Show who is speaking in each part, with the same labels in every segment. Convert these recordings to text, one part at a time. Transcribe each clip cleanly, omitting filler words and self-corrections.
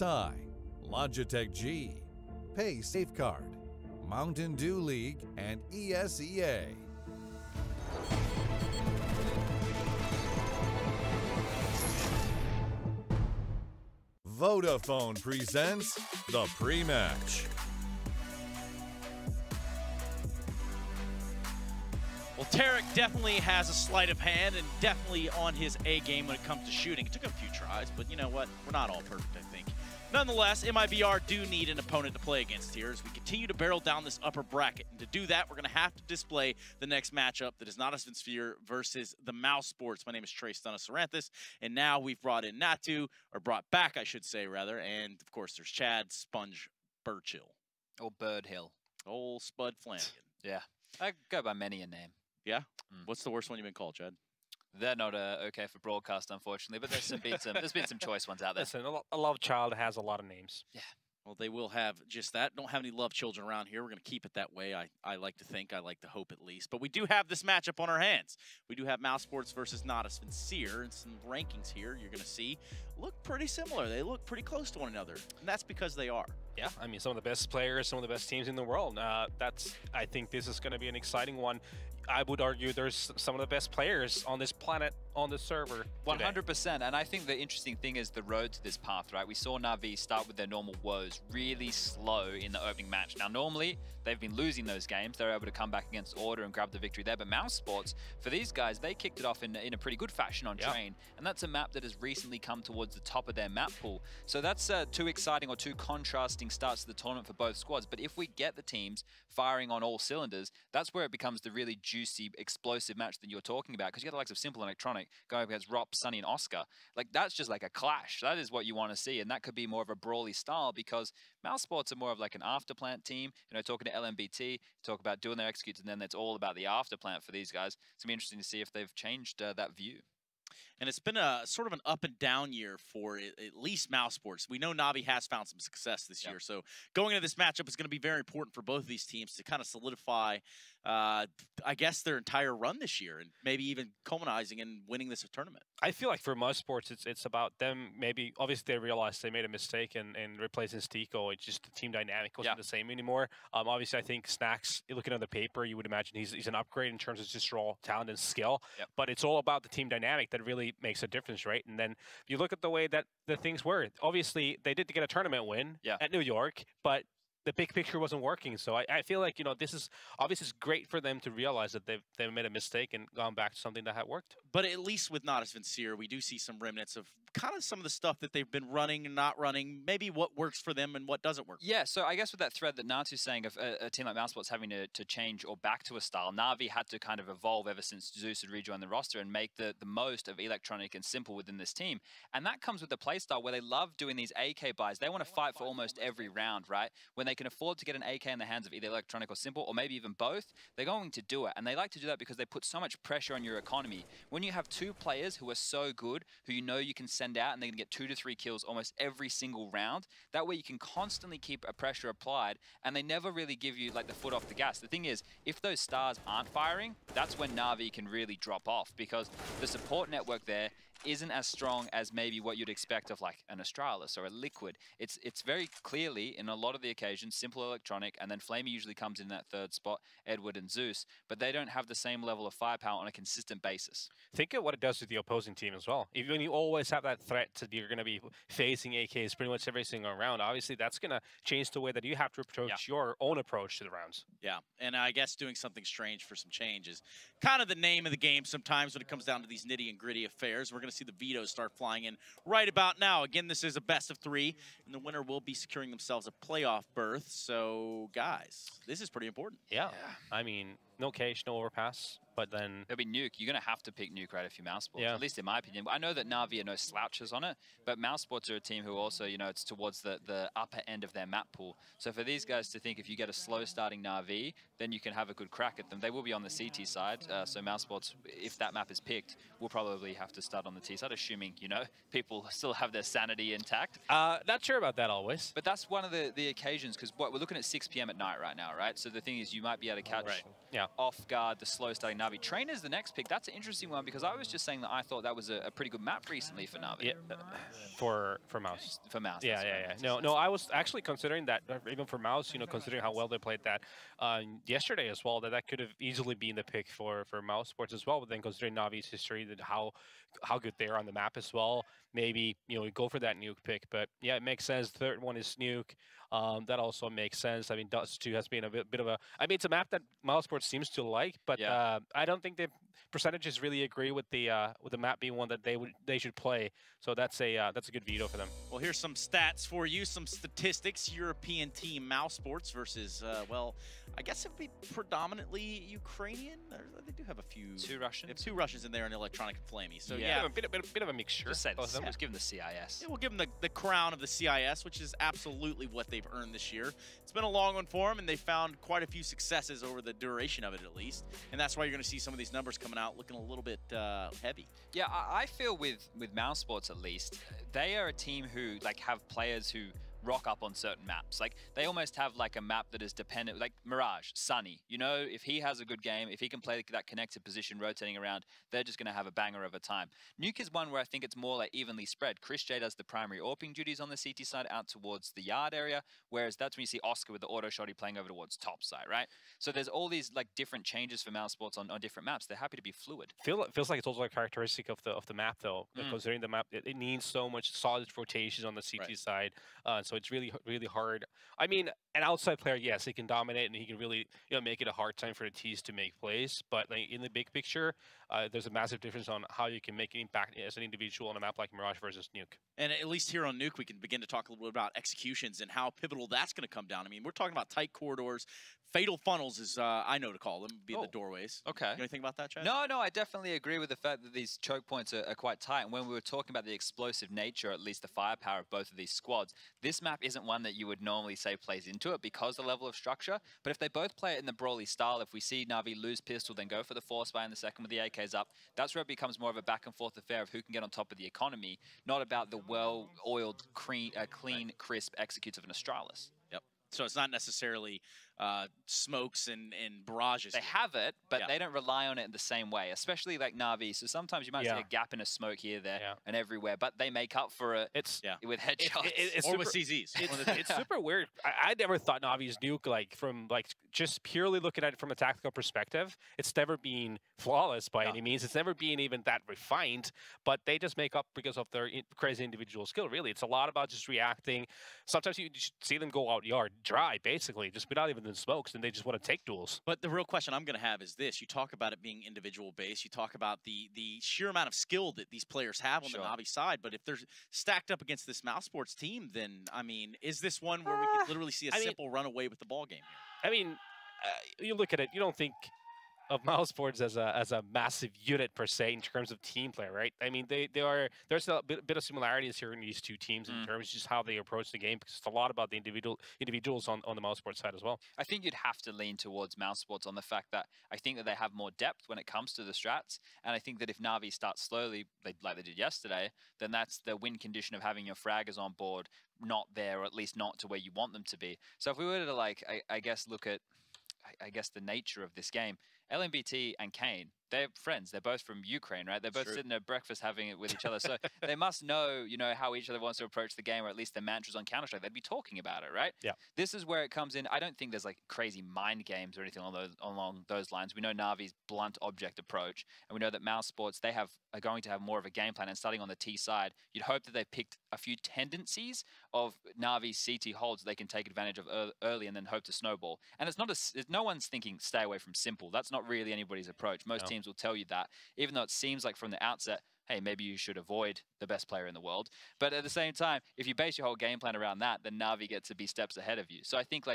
Speaker 1: Tie, Logitech G, Pay Safeguard, Mountain Dew League, and ESEA. Vodafone presents the pre-match.
Speaker 2: Well, Tarek definitely has a sleight of hand and definitely on his A game when it comes to shooting. It took him a few tries, but you know what? We're not all perfect, I think. Nonetheless, MIBR do need an opponent to play against here as we continue to barrel down this upper bracket. And to do that, we're going to have to display the next matchup that is Notice Sphere versus the mousesports. My name is Trey Stunna-Saranthus, and now we've brought in Natu, or brought back, I should say, rather. And, of course, there's Chad Sponge Burchill.
Speaker 3: Or Birdhill.
Speaker 2: Old Spud Flanagan.
Speaker 3: Yeah. I go by many a name.
Speaker 2: Yeah? What's the worst one you've been called, Chad?
Speaker 3: They're not okay for broadcast, unfortunately, but there's been some choice ones out there.
Speaker 4: Listen, a love child has a lot of names.
Speaker 3: Yeah.
Speaker 2: Well, they will have just that. Don't have any love children around here. We're going to keep it that way. I like to think. I like to hope at least. But we do have this matchup on our hands. We do have mousesports versus Notice Sphere, and some rankings here you're going to see look pretty similar. They look pretty close to one another, and that's because they are.
Speaker 4: Yeah, I mean, some of the best players, some of the best teams in the world. I think this is going to be an exciting one. I would argue there's some of the best players on this planet, on the server.
Speaker 3: 100%. And I think the interesting thing is the road to this path, right? We saw Na'Vi start with their normal woes really slow in the opening match. Now, normally, they've been losing those games. They're able to come back against Order and grab the victory there. But mousesports, for these guys, they kicked it off in a pretty good fashion on Train. And that's a map that has recently come towards the top of their map pool. So that's two exciting or two contrasting starts to the tournament for both squads. But if we get the teams firing on all cylinders, that's where it becomes the really juicy, explosive match that you're talking about. Because you got the likes of Simple Electronic going up against Rop, Sunny, and Oscar. Like, that's just like a clash. That is what you want to see. And that could be more of a brawly style because mousesports are more of like an afterplant team. You know, talking to LMBT, talk about doing their executes, and then it's all about the afterplant for these guys. It's going to be interesting to see if they've changed that view.
Speaker 2: And it's been a sort of an up and down year for at least mousesports. We know Na'Vi has found some success this year. So going into this matchup is going to be very important for both of these teams to kind of solidify, I guess, their entire run this year and maybe even culminating in winning this tournament.
Speaker 4: I feel like for mousesports, it's about them maybe, obviously they realized they made a mistake in replacing Stico. It's just the team dynamic wasn't the same anymore. Obviously, I think Snacks, looking on the paper, you would imagine he's an upgrade in terms of just raw talent and skill. But it's all about the team dynamic that really makes a difference, right? And then you look at the way that the things were. Obviously, they did get a tournament win at New York, but the big picture wasn't working. So I feel like, you know, this is obviously great for them to realize that they've made a mistake and gone back to something that had worked.
Speaker 2: But at least with Notice Sphere, we do see some remnants of kind of some of the stuff that they've been running and not running, maybe what works for them and what doesn't work.
Speaker 3: Yeah, so I guess with that thread that Natu's saying of a team like mousesports having to change or back to a style, Na'Vi had to kind of evolve ever since Zeus had rejoined the roster and make the most of Electronic and Simple within this team. And that comes with the playstyle where they love doing these AK buys. They want to fight for almost every round, right? When they can afford to get an AK in the hands of either Electronic or Simple, or maybe even both, they're going to do it. And they like to do that because they put so much pressure on your economy. When you have two players who are so good, who you know you can send out and they can get 2 to 3 kills almost every single round, that way you can constantly keep a pressure applied and they never really give you like the foot off the gas. The thing is, if those stars aren't firing, that's when Na'Vi can really drop off because the support network there isn't as strong as maybe what you'd expect of like an Astralis or a Liquid. It's very clearly, in a lot of the occasions, Simple Electronic, and then Flamey usually comes in that third spot, Edward and Zeus, but they don't have the same level of firepower on a consistent basis.
Speaker 4: Think of what it does to the opposing team as well. If when you always have that threat that you're going to be facing AKs pretty much every single round, obviously that's going to change the way that you have to approach your own approach to the rounds.
Speaker 2: Yeah, and I guess doing something strange for some change is kind of the name of the game sometimes when it comes down to these nitty and gritty affairs. We're going to see the vetoes start flying in right about now. Again, this is a best of 3, and the winner will be securing themselves a playoff berth. So, guys, this is pretty important.
Speaker 4: Yeah. I mean, no cache, no overpass, but then...
Speaker 3: It'll be Nuke. You're going to have to pick Nuke right if you're mousesports,
Speaker 4: yeah.
Speaker 3: At least in my opinion. I know that Na'Vi are no slouches on it, but mousesports are a team who also, you know, it's towards the upper end of their map pool. So for these guys to think if you get a slow starting Na'Vi, then you can have a good crack at them. They will be on the CT side, so mousesports, if that map is picked, will probably have to start on the T side, assuming, you know, people still have their sanity intact.
Speaker 4: Not sure about that always.
Speaker 3: But that's one of the occasions, because we're looking at 6 PM at night right now, right? So the thing is, you might be able to catch off guard the slow starting Na'Vi. Na'Vi. Trainer's the next pick. That's an interesting one because I was just saying that I thought that was a pretty good map recently for Na'Vi.
Speaker 4: Yeah, for Mouse.
Speaker 3: For Mouse.
Speaker 4: Yeah. No, I was actually considering that even for Mouse, you know, considering how well they played that yesterday as well, that could have easily been the pick for Mouse Sports as well. But then considering Na'Vi's history, that how good they are on the map as well, maybe, you know, go for that Nuke pick. But yeah, it makes sense. Third one is Nuke. That also makes sense. I mean, Dust 2 has been a bit of a... I mean, it's a map that mousesports seems to like, but I don't think the percentages really agree with the map being one that they should play. So that's a good veto for them. Well,
Speaker 2: here's some stats for you, some statistics. European team mousesports versus, well, I guess it would be predominantly Ukrainian. They do have a few...
Speaker 3: Two Russians.
Speaker 2: They have 2 Russians in there and Electronic and Flamey. So
Speaker 3: yeah,
Speaker 2: a
Speaker 4: bit of a mixture.
Speaker 3: Just say this. Let's give them the CIS.
Speaker 2: Yeah, we'll give them the crown of the CIS, which is absolutely what they've earned this year. It's been a long one for them, and they found quite a few successes over the duration of it, at least. And that's why you're going to see some of these numbers coming out looking a little bit heavy.
Speaker 3: Yeah, I feel with mousesports at least, they are a team who have players who rock up on certain maps. Like, they almost have like a map that is dependent, like Mirage, Sunny. You know, if he has a good game, if he can play that connected position rotating around, they're just going to have a banger over time. Nuke is one where I think it's more like evenly spread. Chris J does the primary AWPing duties on the CT side out towards the yard area, whereas that's when you see Oscar with the auto shotty playing over towards top side, right? So there's all these like different changes for mousesports on different maps. They're happy to be fluid.
Speaker 4: Feels like it's also a characteristic of the map though. Considering the map, it needs so much solid rotations on the CT side, so it's really hard. I mean, an outside player, yes, he can dominate and he can really, you know, make it a hard time for the T's to make plays. But like, in the big picture, there's a massive difference on how you can make an impact as an individual on a map like Mirage versus Nuke.
Speaker 2: And at least here on Nuke, we can begin to talk a little bit about executions and how pivotal that's going to come down. I mean, we're talking about tight corridors. Fatal funnels is, I know to call them, be the doorways.
Speaker 3: Okay.
Speaker 2: You know anything about that, Chad?
Speaker 3: No, I definitely agree with the fact that these choke points are quite tight. And when we were talking about the explosive nature, at least the firepower of both of these squads, this map isn't one that you would normally say plays into it because the level of structure. But if they both play it in the brawly style, if we see Na'Vi lose pistol, then go for the force fire in the second with the AKs up, that's where it becomes more of a back and forth affair of who can get on top of the economy, not about the well-oiled, clean, crisp executes of an Astralis.
Speaker 2: Yep. So it's not necessarily smokes and barrages.
Speaker 3: They have it, but they don't rely on it in the same way, especially like Na'Vi. So sometimes you might see a gap in a smoke here, there, and everywhere, but they make up for it with headshots.
Speaker 2: Or with CZs.
Speaker 4: It's super weird. I never thought Na'Vi's Nuke, from just purely looking at it from a tactical perspective, it's never been flawless by any means. It's never been even that refined, but they just make up because of their crazy individual skill, really. It's a lot about just reacting. Sometimes you just see them go out yard dry, basically, just without even the smokes, and they just want to take duels.
Speaker 2: But the real question I'm going to have is this. You talk about it being individual based. You talk about the sheer amount of skill that these players have on the Na'Vi side, but if they're stacked up against this mousesports team, then, I mean, is this one where we could literally see a simple runaway with the ball game here?
Speaker 4: I mean, you look at it, you don't think of mousesports as a massive unit per se in terms of team play, right? I mean, there's a bit of similarities here in these two teams in terms of just how they approach the game, because it's a lot about the individuals on the mousesports side as well.
Speaker 3: I think you'd have to lean towards mousesports on the fact that I think that they have more depth when it comes to the strats, and I think that if Na'Vi starts slowly, like they did yesterday, then that's the win condition of having your fraggers on board not there, or at least not to where you want them to be. So if we were to I guess look at the nature of this game, LMBT and Kane, they're friends. They're both from Ukraine, right? They're both sitting at breakfast having it with each other. So they must know, how each other wants to approach the game, or at least the mantras on Counter-Strike. They'd be talking about it, right?
Speaker 4: Yeah.
Speaker 3: This is where it comes in. I don't think there's crazy mind games or anything along those lines. We know Na'Vi's blunt object approach, and we know that mousesports, are going to have more of a game plan. And starting on the T side, you'd hope that they've picked a few tendencies of Na'Vi's CT holds they can take advantage of early and then hope to snowball. And no one's thinking stay away from simple. That's not really anybody's approach. Most teams will tell you that, even though it seems like from the outset, hey, maybe you should avoid the best player in the world. But at the same time, if you base your whole game plan around that, then Na'Vi get to be steps ahead of you. So I think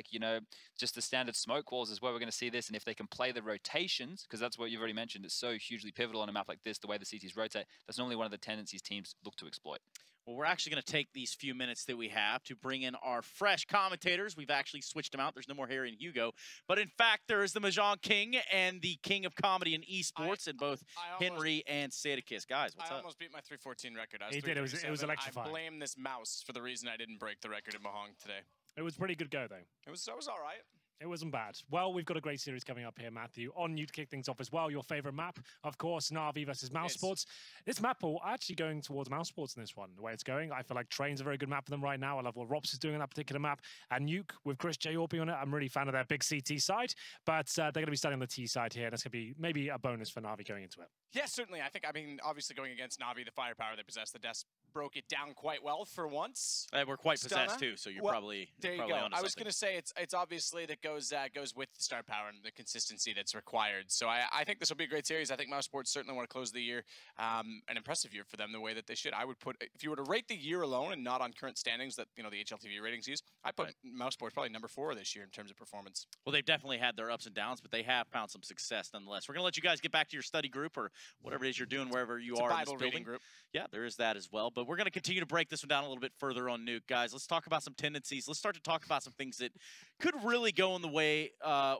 Speaker 3: just the standard smoke walls is where we're going to see this. And if they can play the rotations, because that's what you've already mentioned, it's so hugely pivotal on a map like this, the way the CTs rotate, that's normally one of the tendencies teams look to exploit.
Speaker 2: Well, we're actually going to take these few minutes that we have to bring in our fresh commentators. We've actually switched them out. There's no more Harry and Hugo. But in fact, there is the Mahjong King and the King of Comedy in esports in both Henry and Sadakis. Guys, what's up?
Speaker 5: I almost beat my 314 record.
Speaker 6: He did. It was electrifying.
Speaker 5: I blame this mouse for the reason I didn't break the record at Mahjong today.
Speaker 6: It was a pretty good go, though.
Speaker 5: It was all right. It wasn't bad. Well, we've got a great series coming up here, Matthew. On you to kick things off as well. Your favorite map, of course, Na'Vi versus mousesports. This map will actually going towards mousesports in this one. The way it's going, I feel like Train's a very good map for them right now. I love what Ro2 is doing on that particular map. And Nuke with Chris J. Orby on it. I'm really a fan of their big CT side, but they're going to be starting on the T side here. That's going to be maybe a bonus for Na'Vi going into it.
Speaker 6: Yeah, certainly. I mean, obviously going against Na'Vi, the firepower they possess, the Deaths broke it down quite well for once.
Speaker 2: We're quite possessed too, so you're probably
Speaker 6: there. You go. I was going to say it's obviously that goes with the star power and the consistency that's required. So I think this will be a great series. I think mousesports certainly want to close the year, an impressive year for them the way that they should. I would put, if you were to rate the year alone and not on current standings that the HLTV ratings use, I'd put mousesports probably number 4 this year in terms of performance.
Speaker 2: Well, they've definitely had their ups and downs, but they have found some success nonetheless. We're going to let you guys get back to your study group or whatever it is you're doing wherever you are in this building.
Speaker 6: Group.
Speaker 2: Yeah, there is that as well. But we're going to continue to break this one down a little bit further on Nuke, guys. Let's talk about some tendencies. Let's start to talk about some things that could really go in the way,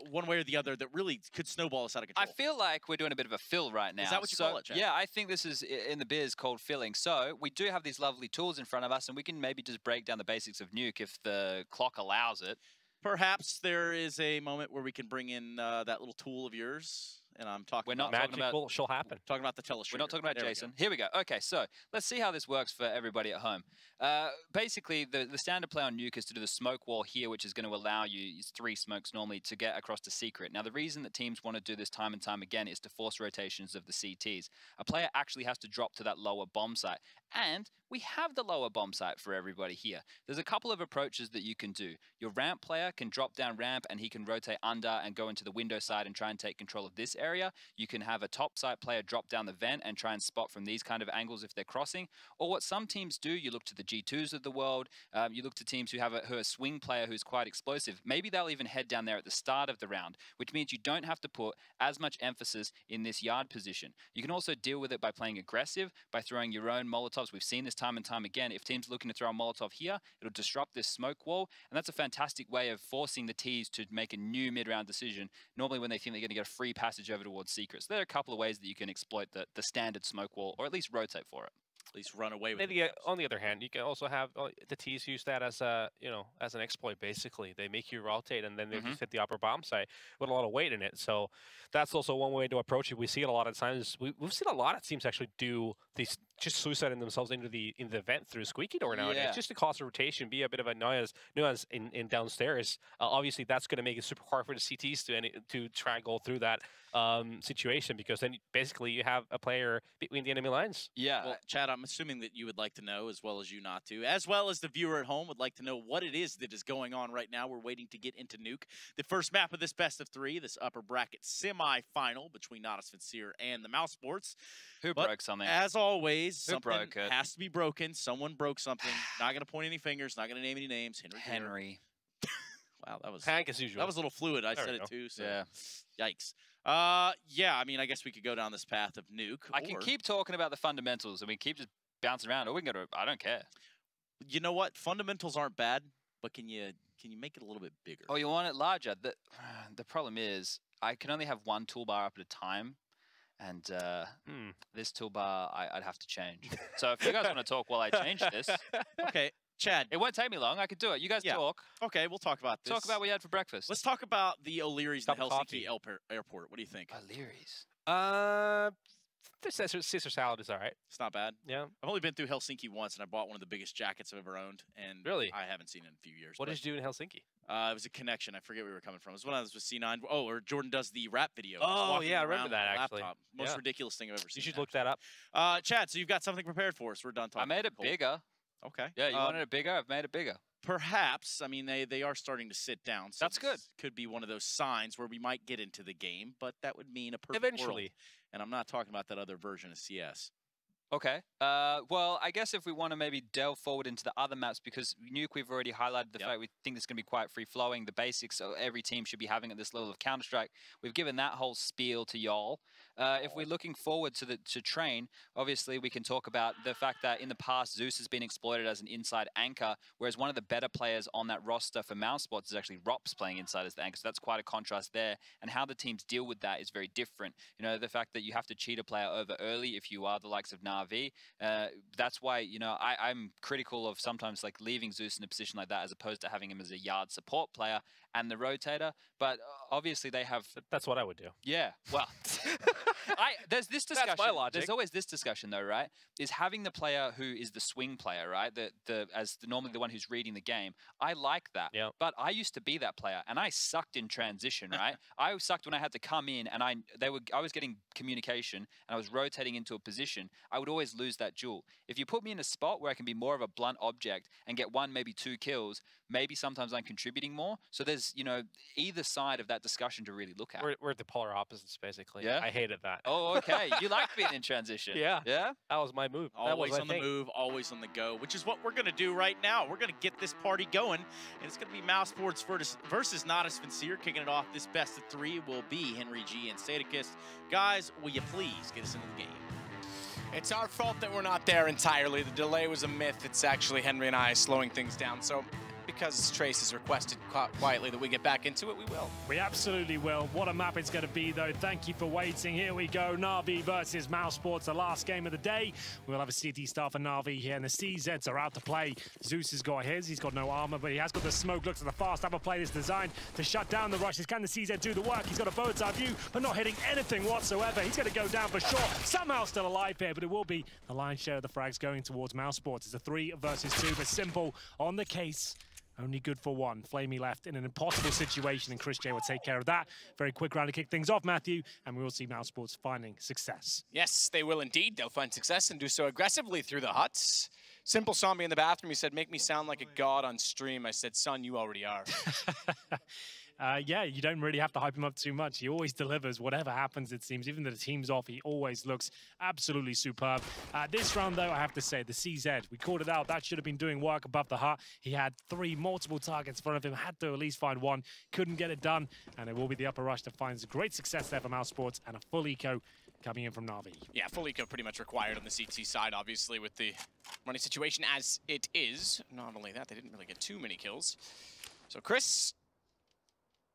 Speaker 2: one way or the other, that really could snowball us out of control.
Speaker 3: I feel like we're doing a bit of a fill right now.
Speaker 2: Is that what you call it, Chad?
Speaker 3: Yeah, I think this is in the biz called filling. So we do have these lovely tools in front of us, and we can maybe just break down the basics of Nuke if the clock allows it.
Speaker 2: Perhaps there is a moment where we can bring in that little tool of yours. And I'm talking
Speaker 3: We're not
Speaker 2: about
Speaker 3: talking about
Speaker 4: shall happen.
Speaker 2: Talking about the telestrator.
Speaker 3: We're not talking about Jason. Here we go. Okay, so let's see how this works for everybody at home. Basically, the standard play on Nuke is to do the smoke wall here, which is going to allow you 3 smokes normally to get across the secret. Now, the reason that teams want to do this time and time again is to force rotations of the CTs. A player actually has to drop to that lower bomb site. And we have the lower bomb site for everybody here. There's a couple of approaches that you can do. Your ramp player can drop down ramp and he can rotate under and go into the window side and try and take control of this area. You can have a top side player drop down the vent and try and spot from these kind of angles if they're crossing. Or what some teams do, you look to the G2s of the world, you look to teams who have a swing player who's quite explosive. Maybe they'll even head down there at the start of the round, which means you don't have to put as much emphasis in this yard position. You can also deal with it by playing aggressive, by throwing your own Molotovs. We've seen this time and time again. If teams are looking to throw a Molotov here, it'll disrupt this smoke wall, and that's a fantastic way of forcing the Ts to make a new mid-round decision, normally when they think they're going to get a free passage over towards secrets. There are a couple of ways that you can exploit the standard smoke wall, or at least rotate for it.
Speaker 2: At least run away with
Speaker 4: Maybe
Speaker 2: it.
Speaker 4: On the other hand, you can also have the Ts use that as a as an exploit. Basically, they make you rotate and then they just hit the upper bomb site with a lot of weight in it. So that's also one way to approach it. We see it a lot of times. We've seen a lot of teams actually do these, just suiciding themselves into the vent through squeaky door nowadays.
Speaker 3: Yeah.
Speaker 4: Just to cause a rotation, be a bit of a nuance in downstairs. Obviously, that's going to make it super hard for the CTs to try and go through that situation, because then basically you have a player between the enemy lines.
Speaker 3: Yeah.
Speaker 2: Well, Chad, I'm assuming that you would like to know, as well as you not to, as well as the viewer at home would like to know what it is that is going on right now. We're waiting to get into Nuke, the first map of this best of 3, this upper bracket semi-final between Nautis Vincere and the mousesports.
Speaker 3: Who broke something?
Speaker 2: As always, something
Speaker 3: broke it?
Speaker 2: has to be broken. Someone broke something. Not going to point any fingers. Not going to name any names.
Speaker 3: Henry.
Speaker 2: Wow, that was
Speaker 4: Hank as usual.
Speaker 2: That was a little fluid. I
Speaker 4: There
Speaker 2: said
Speaker 4: we
Speaker 2: it
Speaker 4: go.
Speaker 2: too. So
Speaker 3: Yeah.
Speaker 2: Yikes. Yeah. I mean, I guess we could go down this path of Nuke.
Speaker 3: I can keep talking about the fundamentals and we keep just bouncing around, or we can go to, I don't care.
Speaker 2: You know what? Fundamentals aren't bad, but can you make it a little bit bigger?
Speaker 3: Oh, you want it larger? The problem is I can only have one toolbar up at a time, and this toolbar I'd have to change. So if you guys want to talk while I change this,
Speaker 2: Okay, Chad.
Speaker 3: it won't take me long. I could do it. You guys talk.
Speaker 2: Okay, we'll talk about this.
Speaker 3: Talk about what you had for breakfast.
Speaker 2: Let's talk about the O'Leary's in
Speaker 4: Cup
Speaker 2: the
Speaker 4: of
Speaker 2: Helsinki airport. What do you think?
Speaker 3: O'Leary's.
Speaker 4: The Caesar salad is all right.
Speaker 2: It's not bad.
Speaker 4: Yeah.
Speaker 2: I've only been through Helsinki once, and I bought one of the biggest jackets I've ever owned. And
Speaker 4: Really?
Speaker 2: I haven't seen it in a few years.
Speaker 4: What
Speaker 2: but,
Speaker 4: did you do in Helsinki?
Speaker 2: It was a connection. I forget where we were coming from. It was when I was with C9. Oh, or Jordan does the rap video.
Speaker 4: Oh,
Speaker 2: Just walking
Speaker 4: yeah, I remember
Speaker 2: around
Speaker 4: that,
Speaker 2: with a
Speaker 4: actually.
Speaker 2: laptop. Most
Speaker 4: Yeah.
Speaker 2: ridiculous thing I've ever seen.
Speaker 4: You should look that up.
Speaker 2: Chad, so you've got something prepared for us. We're done talking.
Speaker 3: I made it
Speaker 2: about Cole.
Speaker 3: bigger.
Speaker 2: Okay.
Speaker 3: Yeah, you wanted it bigger? I've made it bigger.
Speaker 2: Perhaps. I mean, they are starting to sit down. So
Speaker 3: That's good.
Speaker 2: this could be one of those signs where we might get into the game, but that would mean a perfect
Speaker 4: Eventually.
Speaker 2: world. And I'm not talking about that other version of CS.
Speaker 3: Okay. Well, I guess if we want to maybe delve forward into the other maps, because Nuke, we've already highlighted the fact we think this is going to be quite free-flowing. The basics every team should be having at this level of Counter-Strike. We've given that whole spiel to y'all. If we're looking forward to train, obviously we can talk about the fact that in the past Zeus has been exploited as an inside anchor, whereas one of the better players on that roster for mousesports is actually Ro2 playing inside as the anchor. So that's quite a contrast there. And how the teams deal with that is very different. You know, the fact that you have to cheat a player over early if you are the likes of Na'Vi. That's why, you know, I'm critical of sometimes like leaving Zeus in a position like that as opposed to having him as a yard support player and the rotator. But obviously they have...
Speaker 4: That's what I would do.
Speaker 3: Yeah, well... there's this discussion.
Speaker 4: That's my logic.
Speaker 3: There's always this discussion, though, right? Is having the player who is the swing player, right? Normally the one who's reading the game. I like that.
Speaker 4: Yep.
Speaker 3: But I used to be that player, and I sucked in transition, right? I sucked when I had to come in, and I was getting communication, and I was rotating into a position. I would always lose that duel. If you put me in a spot where I can be more of a blunt object and get 1, maybe 2 kills, maybe sometimes I'm contributing more. So there's, you know, either side of that discussion to really look at.
Speaker 4: We're the polar opposites, basically.
Speaker 3: Yeah?
Speaker 4: I hated that.
Speaker 3: Oh, okay. You like being in transition.
Speaker 4: Yeah.
Speaker 3: Yeah?
Speaker 4: That was my move.
Speaker 2: Always
Speaker 4: that was
Speaker 2: on the move, always on the go, which is what we're going to do right now. We're going to get this party going, and it's going to be mousesports versus Natus Vincere. Kicking it off, this best of 3 will be Henry G and Sparekassen. Guys, will you please get us into the game?
Speaker 6: It's our fault that we're not there entirely. The delay was a myth. It's actually Henry and I slowing things down. So because Trace has requested quietly that we get back into it, we will.
Speaker 5: We absolutely will. What a map it's going to be, though. Thank you for waiting. Here we go. Na'Vi versus mousesports, the last game of the day. We'll have a CT star for Na'Vi here, and the CZs are out to play. Zeus has got his. He's got no armor, but he has got the smoke. Looks at the fast upper play that's designed to shut down the rushes. Can the CZ do the work? He's got a bird's eye view, but not hitting anything whatsoever. He's going to go down for sure. Somehow still alive here, but it will be the lion's share of the frags going towards mousesports. It's a 3 versus 2, but Simple on the case. Only good for 1. Flamey left in an impossible situation, and Chris J will take care of that. Very quick round to kick things off, Matthew, and we will see mousesports finding success.
Speaker 6: Yes, they will indeed. They'll find success and do so aggressively through the huts. Simple saw me in the bathroom. He said, "Make me sound like a god on stream." I said, "Son, you already are."
Speaker 5: Yeah, you don't really have to hype him up too much. He always delivers whatever happens, it seems. Even though the team's off, he always looks absolutely superb. This round, though, I have to say, the CZ, we called it out. That should have been doing work above the hut. He had 3 multiple targets in front of him, had to at least find 1, couldn't get it done, and it will be the upper rush that finds great success there for mousesports and a full eco coming in from Na'Vi.
Speaker 6: Yeah, full eco pretty much required on the CT side, obviously, with the running situation as it is. Not only that, they didn't really get too many kills. So, Chris...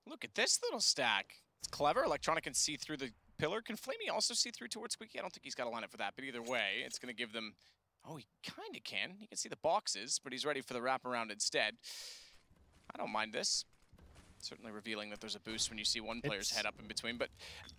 Speaker 6: look at this little stack. It's clever. Electronic can see through the pillar. Can Flamey also see through towards Squeaky? I don't think he's got a lineup for that, but either way, it's going to give them... oh, he kind of can. He can see the boxes, but he's ready for the wraparound instead. I don't mind this. Certainly revealing that there's a boost when you see one player's head up in between, but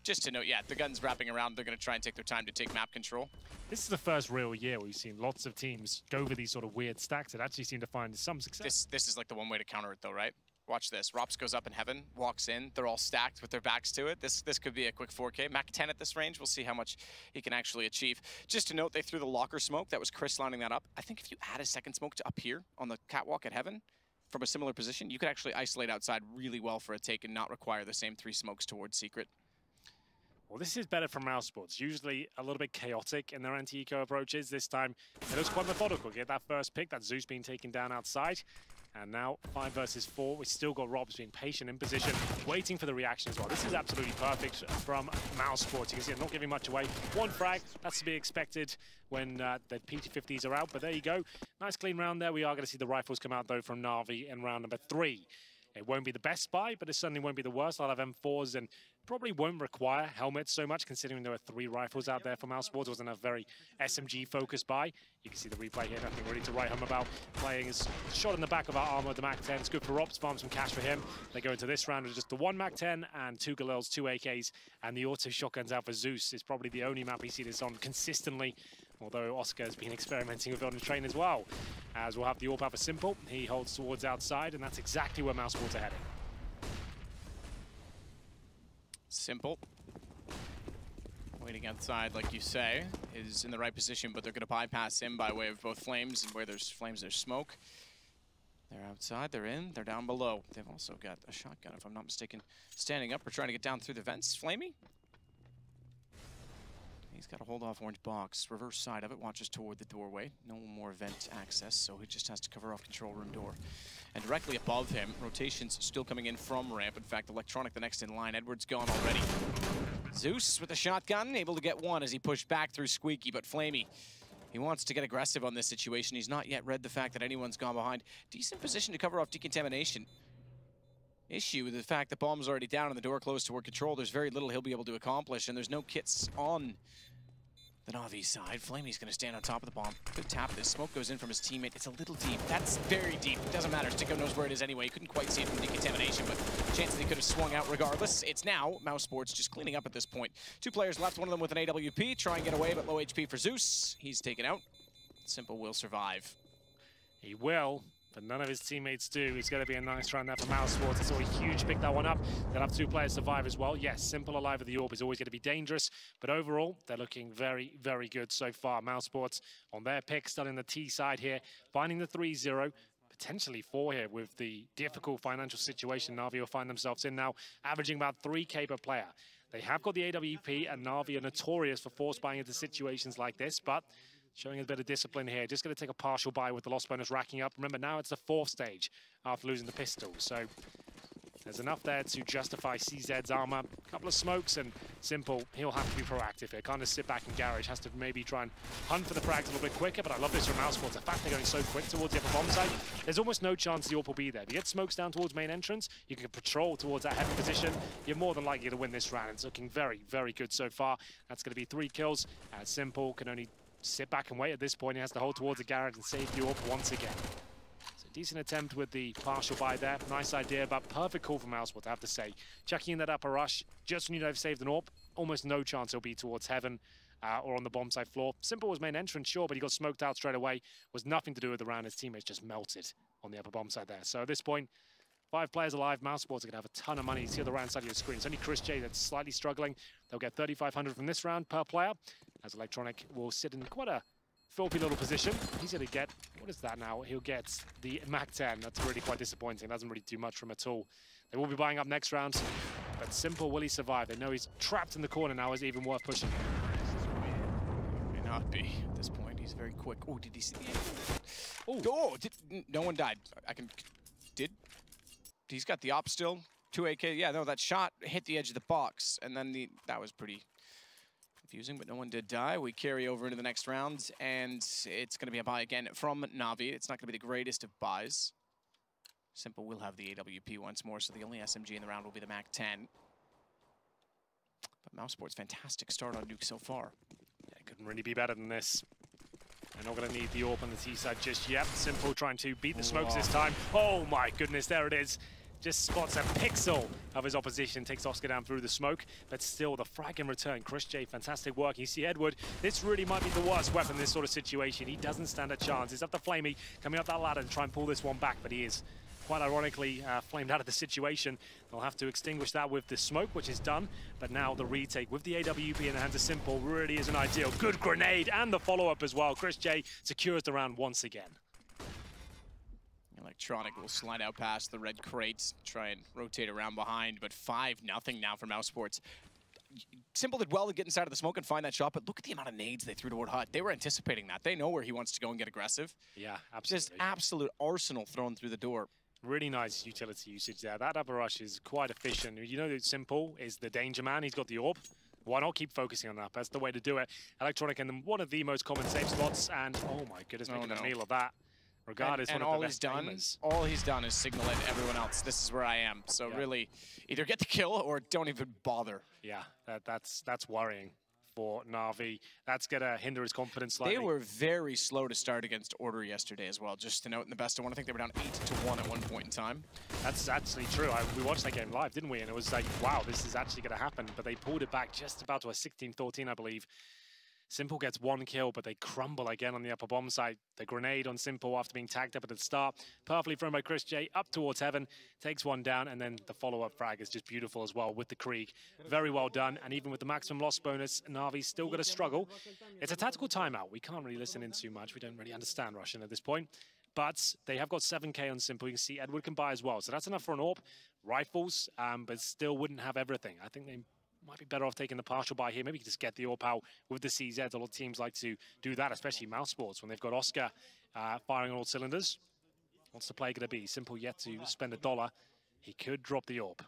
Speaker 6: just to note, yeah, the gun's wrapping around. They're going to try and take their time to take map control.
Speaker 5: This is the first real year we've seen lots of teams go over these sort of weird stacks that actually seem to find some success.
Speaker 6: This is like the one way to counter it, though, right? Watch this. Ro2 goes up in heaven, walks in. They're all stacked with their backs to it. This could be a quick 4K. Mac 10 at this range. We'll see how much he can actually achieve. Just to note, they threw the locker smoke. That was Chris lining that up. I think if you add a second smoke to up here on the catwalk at heaven from a similar position, you could actually isolate outside really well for a take and not require the same 3 smokes towards secret.
Speaker 5: Well, this is better from mousesports. Usually a little bit chaotic in their anti-eco approaches. This time, it looks quite methodical. Get that first pick, that Zeus being taken down outside. And now 5 versus 4. We still got Ro2 being patient in position, waiting for the reaction as well. This is absolutely perfect from mousesports. You can see it not giving much away. 1 frag, that's to be expected when the PT50s are out. But there you go. Nice clean round there. We are going to see the rifles come out, though, from Na'Vi in round number 3. It won't be the best spy, but it certainly won't be the worst. I'll have M4s and probably won't require helmets so much, considering there are 3 rifles out there for mousesports. It wasn't a very SMG-focused buy. You can see the replay here, nothing really to write home about. Playing his shot in the back of our armor, the Mac 10. It's good for Ro2, farm some cash for him. They go into this round with just the 1 Mac 10 and 2 Galils, 2 AKs, and the auto shotguns out for Zeus. It's probably the only map we see this on consistently, although Oscar has been experimenting with it on the train as well. As we'll have the AWP out for Simple. He holds towards outside, and that's exactly where mousesports are heading.
Speaker 6: Simple. Waiting outside, like you say, is in the right position, but they're going to bypass him by way of both flames, and where there's flames, there's smoke. They're outside, they're in, they're down below. They've also got a shotgun, if I'm not mistaken, standing up or trying to get down through the vents. Flamey? He's got a hold off orange box. Reverse side of it, watches toward the doorway. No more vent access, so he just has to cover off control room door. And directly above him, rotations still coming in from ramp. In fact, Electronic the next in line. Edward's gone already. Zeus with the shotgun, able to get one as he pushed back through Squeaky, but Flamey, he wants to get aggressive on this situation. He's not yet read the fact that anyone's gone behind. Decent position to cover off decontamination. Issue with the fact that bomb's already down and the door closed toward control. There's very little he'll be able to accomplish, and there's no kits on the Na'Vi side. Flamey's going to stand on top of the bomb. Good tap. This smoke goes in from his teammate. It's a little deep. That's very deep. It doesn't matter. Sticko knows where it is anyway. He couldn't quite see it from decontamination, but chances he could have swung out regardless. It's now mousesports just cleaning up at this point. 2 players left, one of them with an AWP. Try and get away, but low HP for Zeus. He's taken out. Simple will survive.
Speaker 5: He will, but none of his teammates do. It's going to be a nice round there for mousesports. It's always huge. Pick that one up. They'll have 2 players survive as well. Yes, Simple alive with the AWP is always going to be dangerous, but overall, they're looking very, very good so far. mousesports on their pick, still in the T side here, finding the 3-0. Potentially 4 here with the difficult financial situation Na'Vi will find themselves in now, averaging about 3K per player. They have got the AWP, and Na'Vi are notorious for force buying into situations like this, but showing a bit of discipline here. Just going to take a partial buy with the loss bonus racking up. Remember, now it's the 4th stage after losing the pistol. So there's enough there to justify CZ's armor. A couple of smokes, and Simple, he'll have to be proactive here. Can't just sit back in garage. Has to maybe try and hunt for the frags a little bit quicker, but I love this from mousesports. The fact they're going so quick towards the upper bomb site, there's almost no chance the AWP will be there. If you get smokes down towards main entrance, you can patrol towards that heavy position. You're more than likely to win this round. It's looking very, very good so far. That's going to be 3 kills. Simple can only sit back and wait at this point. He has to hold towards the garage and save the AWP once again. So decent attempt with the partial buy there. Nice idea, but perfect call from mousesports, I have to say. Checking in that upper rush, just when you know they've saved an AWP, almost no chance he'll be towards heaven or on the bomb site floor. Simple was main entrance, sure, but he got smoked out straight away. Was nothing to do with the round. His teammates just melted on the upper bomb site there. So at this point, 5 players alive. mousesports are going to have a ton of money. You see on the right side of your screen. It's only Chris J that's slightly struggling. They'll get 3,500 from this round per player, as Electronic will sit in quite a filthy little position. He's going to get, what is that now? He'll get the Mac 10. That's really quite disappointing. Doesn't really do much for him at all. They will be buying up next round, but Simple, will he survive? They know he's trapped in the corner now. Is it even worth pushing?
Speaker 6: May not be at this point. He's very quick. Oh, did he see the Oh, no one died. He's got the op still. 2 AK. Yeah, no, that shot hit the edge of the box, and then that was pretty confusing, but no one did die. We carry over into the next round, and it's going to be a buy again from Na'Vi. It's not going to be the greatest of buys. Simple will have the AWP once more, so the only SMG in the round will be the Mac 10. But mousesports, fantastic start on Nuke so far.
Speaker 5: Yeah, it couldn't really be better than this. They're not going to need the AWP on the T side just yet. Simple trying to beat the smokes this time. Oh my goodness, there it is. Just spots a pixel of his opposition, takes Oscar down through the smoke, but still the frag in return. Chris J, fantastic work. You see Edward, this really might be the worst weapon in this sort of situation. He doesn't stand a chance. He's up to Flamey, coming up that ladder to try and pull this one back, but he is quite ironically flamed out of the situation. They'll have to extinguish that with the smoke, which is done, but now the retake with the AWP in the hands of Simple really isn't ideal. Good grenade and the follow-up as well. Chris J secures the round once again.
Speaker 6: Electronic will slide out past the red crates, try and rotate around behind, but 5-0 now for mousesports. Simple did well to get inside of the smoke and find that shot, but look at the amount of nades they threw toward Hut. They were anticipating that. They know where he wants to go and get aggressive.
Speaker 5: Yeah, absolutely.
Speaker 6: Just absolute arsenal thrown through the door.
Speaker 5: Really nice utility usage there. That upper rush is quite efficient. You know that Simple is the danger man. He's got the AWP. Why not keep focusing on that? That's the way to do it. Electronic in one of the most common safe spots, and oh my goodness, making a meal of that. Regardless,
Speaker 6: and all he's done is signal it to everyone else. This is where I am. So really, either get the kill or don't even bother.
Speaker 5: Yeah, that's worrying for Na'Vi. That's gonna hinder his confidence slightly.
Speaker 6: They were very slow to start against Order yesterday as well. Just to note, in the best of one, I think they were down 8-1 at one point in time.
Speaker 5: That's actually true. We watched that game live, didn't we? And it was like, wow, this is actually gonna happen. But they pulled it back just about to a 16-13, I believe. Simple gets 1 kill, but they crumble again on the upper bomb site. The grenade on Simple after being tagged up at the start. Perfectly thrown by Chris J up towards heaven. Takes one down, and then the follow-up frag is just beautiful as well with the Krieg. Very well done, and even with the maximum loss bonus, Na'Vi's still going to struggle. It's a tactical timeout. We can't really listen in too much. We don't really understand Russian at this point. But they have got 7K on Simple. You can see Edward can buy as well. So that's enough for an AWP. Rifles, but still wouldn't have everything. I think they might be better off taking the partial buy here. Maybe just get the AWP out with the CZ. A lot of teams like to do that, especially mousesports, when they've got Oscar firing on all cylinders. What's the play going to be? Simple yet to spend $1. He could drop the AWP.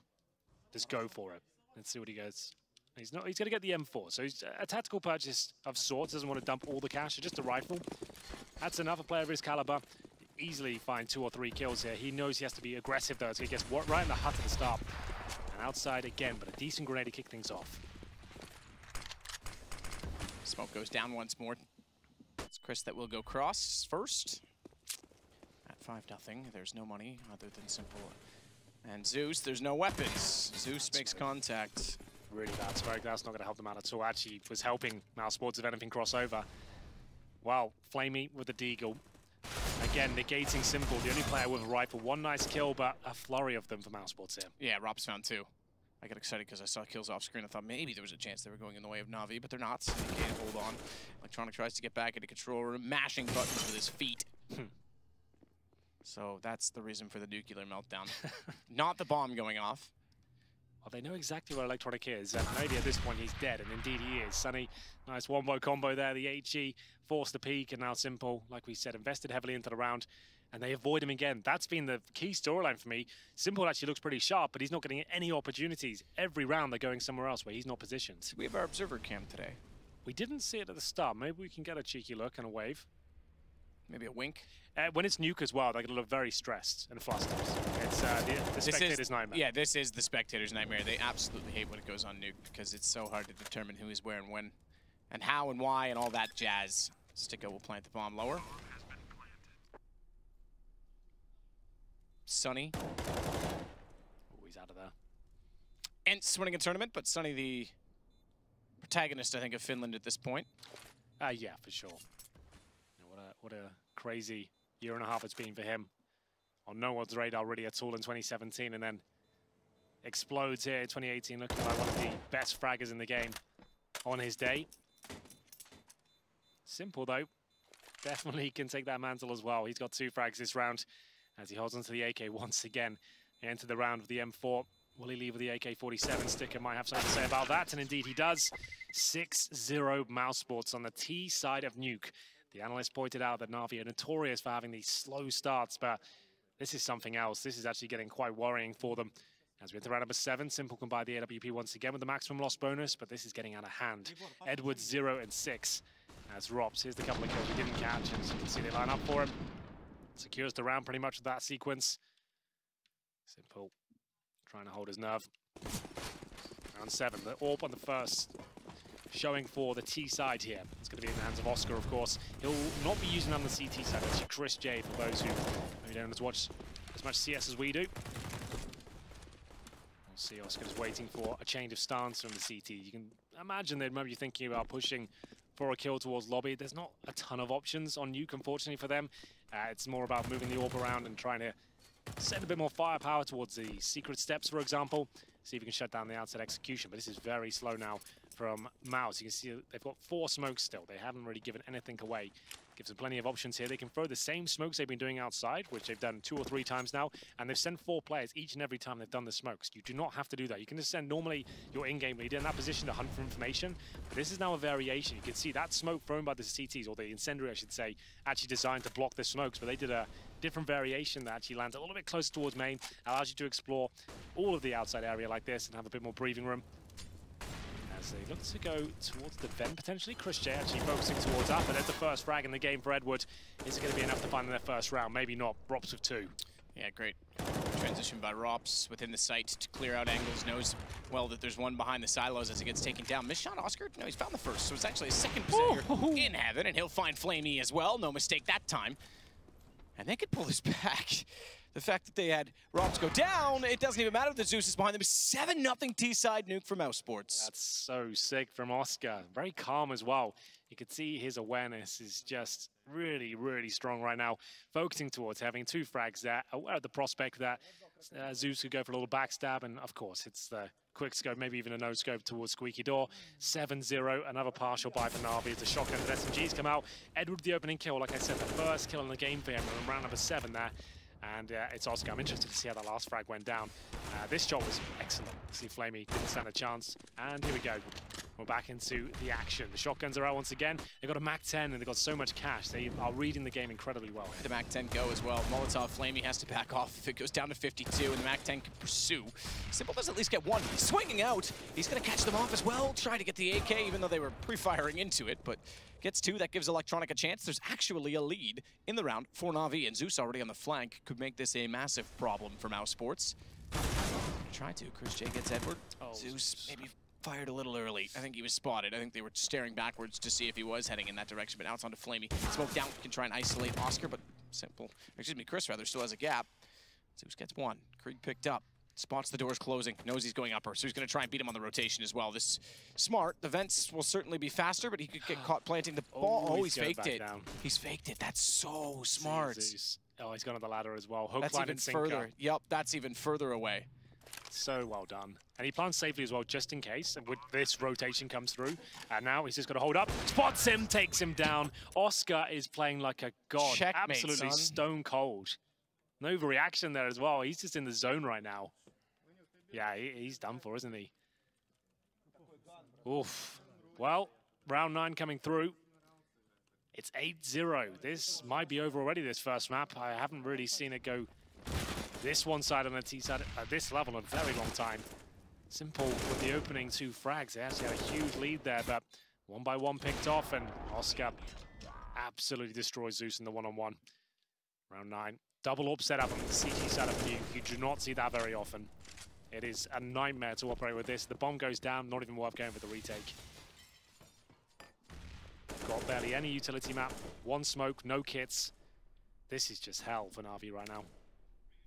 Speaker 5: Just go for it. Let's see what he goes. He's going to get the M4. So he's a tactical purchase of sorts. Doesn't want to dump all the cash. Just a rifle. That's enough. A player of his caliber. Easily find 2 or 3 kills here. He knows he has to be aggressive though. So he gets right in the hut at the start. And outside again, but a decent grenade to kick things off.
Speaker 6: Smoke goes down once more. It's Chris that will go cross first. At 5-0, there's no money other than Simple. And Zeus, there's no weapons. Zeus makes contact.
Speaker 5: Really bad smoke. That's not going to help them out at all. Actually, was helping mousesports if anything crossover. Wow, Flamey with the deagle. Again, negating Simple, the only player with a rifle. One nice kill, but a flurry of them for mousesports here.
Speaker 6: Yeah, Ro2 found 2. I got excited because I saw kills off screen. I thought maybe there was a chance they were going in the way of Na'Vi, but they're not. So they can't hold on. Electronic tries to get back into control room, mashing buttons with his feet. So that's the reason for the nuclear meltdown. Not the bomb going off.
Speaker 5: Well, they know exactly where Electronic is, and maybe at this point he's dead, and indeed he is. Sunny, nice wombo combo there. The HE forced the peak, and now Simple, like we said, invested heavily into the round, and they avoid him again. That's been the key storyline for me. Simple actually looks pretty sharp, but he's not getting any opportunities. Every round they're going somewhere else where he's not positioned.
Speaker 6: We have our observer cam today.
Speaker 5: We didn't see it at the start. Maybe we can get a cheeky look and a wave.
Speaker 6: Maybe a wink.
Speaker 5: When it's Nuke as well, they're going to look very stressed and flustered. It's the spectator's nightmare.
Speaker 6: Yeah, this is the spectator's nightmare. They absolutely hate when it goes on Nuke because it's so hard to determine who is where and when, and how and why and all that jazz. Sticko will plant the bomb lower. Sunny.
Speaker 5: Oh, he's out of there.
Speaker 6: Ents winning a tournament, but Sunny the protagonist, I think, of Finland at this point.
Speaker 5: Yeah, for sure. What a crazy year and a half it's been for him. On no one's radar really at all in 2017, and then explodes here in 2018, looking like one of the best fraggers in the game on his day. Simple though, definitely can take that mantle as well. He's got 2 frags this round as he holds onto the AK once again. He entered the round with the M4. Will he leave with the AK-47? Sticker might have something to say about that, and indeed he does. 6-0 mousesports on the T side of Nuke. The analyst pointed out that Na'Vi are notorious for having these slow starts, but this is something else. This is actually getting quite worrying for them. As we enter round number 7, Simple can buy the AWP once again with the maximum loss bonus, but this is getting out of hand. Edwards 0 and 6 as Ro2. Here's the couple of kills we didn't catch, and as you can see, they line up for him. Secures the round pretty much with that sequence. Simple trying to hold his nerve. Round 7, the AWP on the first. Showing for the T side here. It's going to be in the hands of Oscar, of course. He'll not be using on the CT side. Actually, Chris J, for those who maybe don't want to watch as much CS as we do. We'll see Oscar's waiting for a change of stance from the CT. You can imagine they'd maybe thinking about pushing for a kill towards lobby. There's not a ton of options on Nuke, unfortunately, for them. It's more about moving the AWP around and trying to send a bit more firepower towards the secret steps, for example. See if you can shut down the outside execution. But this is very slow now from Mouse. You can see they've got 4 smokes still. They haven't really given anything away. Gives them plenty of options here. They can throw the same smokes they've been doing outside, which they've done 2 or 3 times now, and they've sent 4 players each and every time they've done the smokes. You do not have to do that. You can just send normally your in-game leader in that position to hunt for information. But this is now a variation. You can see that smoke thrown by the CTs, or the incendiary, I should say, actually designed to block the smokes, but they did a different variation that actually lands a little bit closer towards main, allows you to explore all of the outside area like this and have a bit more breathing room. As they look to go towards the vent, potentially. Chris J actually focusing towards up, and there's the first frag in the game for Edward. Is it going to be enough to find in their first round? Maybe not. Ro2 with 2.
Speaker 6: Yeah, great transition by Ro2 within the site to clear out angles. Knows well that there's one behind the silos as it gets taken down. Missed shot, Oscar? No, he's found the first, so it's actually a second position in heaven, and he'll find Flamey as well. No mistake that time. And they could pull this back. The fact that they had Ro2 go down, it doesn't even matter if the Zeus is behind them. 7-0 T-side Nuke for mousesports.
Speaker 5: That's so sick from Oscar. Very calm as well. You could see his awareness is just really, really strong right now. Focusing towards having 2 frags there. Aware of the prospect that Zeus could go for a little backstab. And of course, it's the quick scope, maybe even a no scope towards Squeaky Door. 7-0, another partial buy for Na'Vi as the shotgun and SMGs come out. Edward with the opening kill, like I said, the first kill in the game for him in round number 7 there. And it's Oscar. I'm interested to see how that last frag went down. This shot was excellent. See Flamey didn't stand a chance. And here we go. We're back into the action. The shotguns are out once again. They've got a MAC-10 and they've got so much cash. They are reading the game incredibly well.
Speaker 6: The MAC-10 go as well. Molotov Flamey has to back off if it goes down to 52 and the MAC-10 can pursue. Simple does at least get one. He's swinging out. He's going to catch them off as well. Try to get the AK even though they were pre-firing into it, but gets two. That gives Electronic a chance. There's actually a lead in the round for Na'Vi, and Zeus already on the flank could make this a massive problem for mousesports. Try to. Chris J gets Edward. Zeus maybe fired a little early. I think he was spotted. I think they were staring backwards to see if he was heading in that direction, but now it's on to Flamey. Smoke down, can try and isolate Oscar, but Chris rather still has a gap. Zeus gets one. Krieg picked up. Spots the doors closing, knows he's going upper, so he's going to try and beat him on the rotation as well. This smart. The vents will certainly be faster, but he could get caught planting the ball. Oh, he's faked it.
Speaker 5: Down.
Speaker 6: He's faked it. That's so smart.
Speaker 5: Oh, he's gone on the ladder as well. Hook,
Speaker 6: that's
Speaker 5: line,
Speaker 6: even
Speaker 5: and sinker.
Speaker 6: further. Yep, that's even further away.
Speaker 5: So well done. And he plants safely as well, just in case. And with this rotation comes through. And now he's just got to hold up. Spots him, takes him down. Oscar is playing like a god.
Speaker 6: Checkmate,
Speaker 5: absolutely
Speaker 6: son.
Speaker 5: stone cold. No reaction there as well. He's just in the zone right now. Yeah, he's done for, isn't he? Oof. Well, round 9 coming through. It's 8-0. This might be over already, this first map. I haven't really seen it go this one side on the T side at this level in a very long time. Simple with the opening 2 frags. They actually had a huge lead there, but one by one picked off, and Oscar absolutely destroys Zeus in the one-on-one. Round 9. Double up setup on the CG side of Nuke. You do not see that very often. It is a nightmare to operate with this. The bomb goes down, not even worth going for the retake. Got barely any utility map. One smoke, no kits. This is just hell for Na'Vi right now.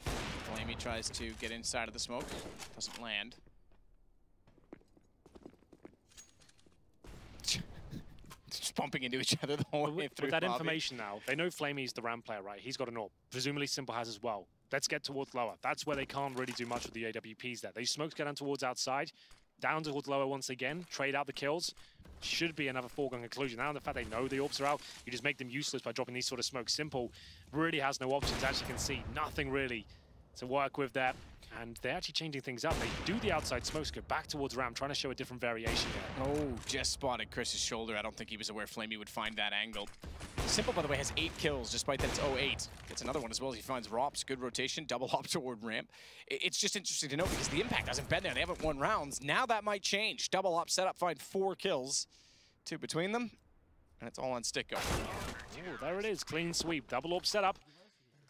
Speaker 6: Flamey tries to get inside of the smoke. Doesn't land. Just bumping into each other the whole way through.
Speaker 5: With that information now, they know Flamey's the ramp player, right? He's got an AWP. Presumably Simple has as well. Let's get towards lower. That's where they can't really do much with the AWPs there. These smokes get down towards outside, down towards lower once again, trade out the kills. Should be another foregone conclusion. Now, the fact they know the AWPs are out, you just make them useless by dropping these sort of smokes. Simple really has no options, as you can see. Nothing really to work with there. And they're actually changing things up. They do the outside smokes, go back towards ramp, trying to show a different variation there.
Speaker 6: Oh, just spotted Chris's shoulder. I don't think he was aware Flamey would find that angle. Simple, by the way, has 8 kills, despite that it's 0-8. Gets another one as well as he finds Rops. Good rotation, double hop toward ramp. It's just interesting to note because the impact hasn't been there. They haven't won rounds. Now that might change. Double hop setup, find 4 kills. 2 between them, and it's all on stick go.
Speaker 5: Oh, there it is, clean sweep, double up setup.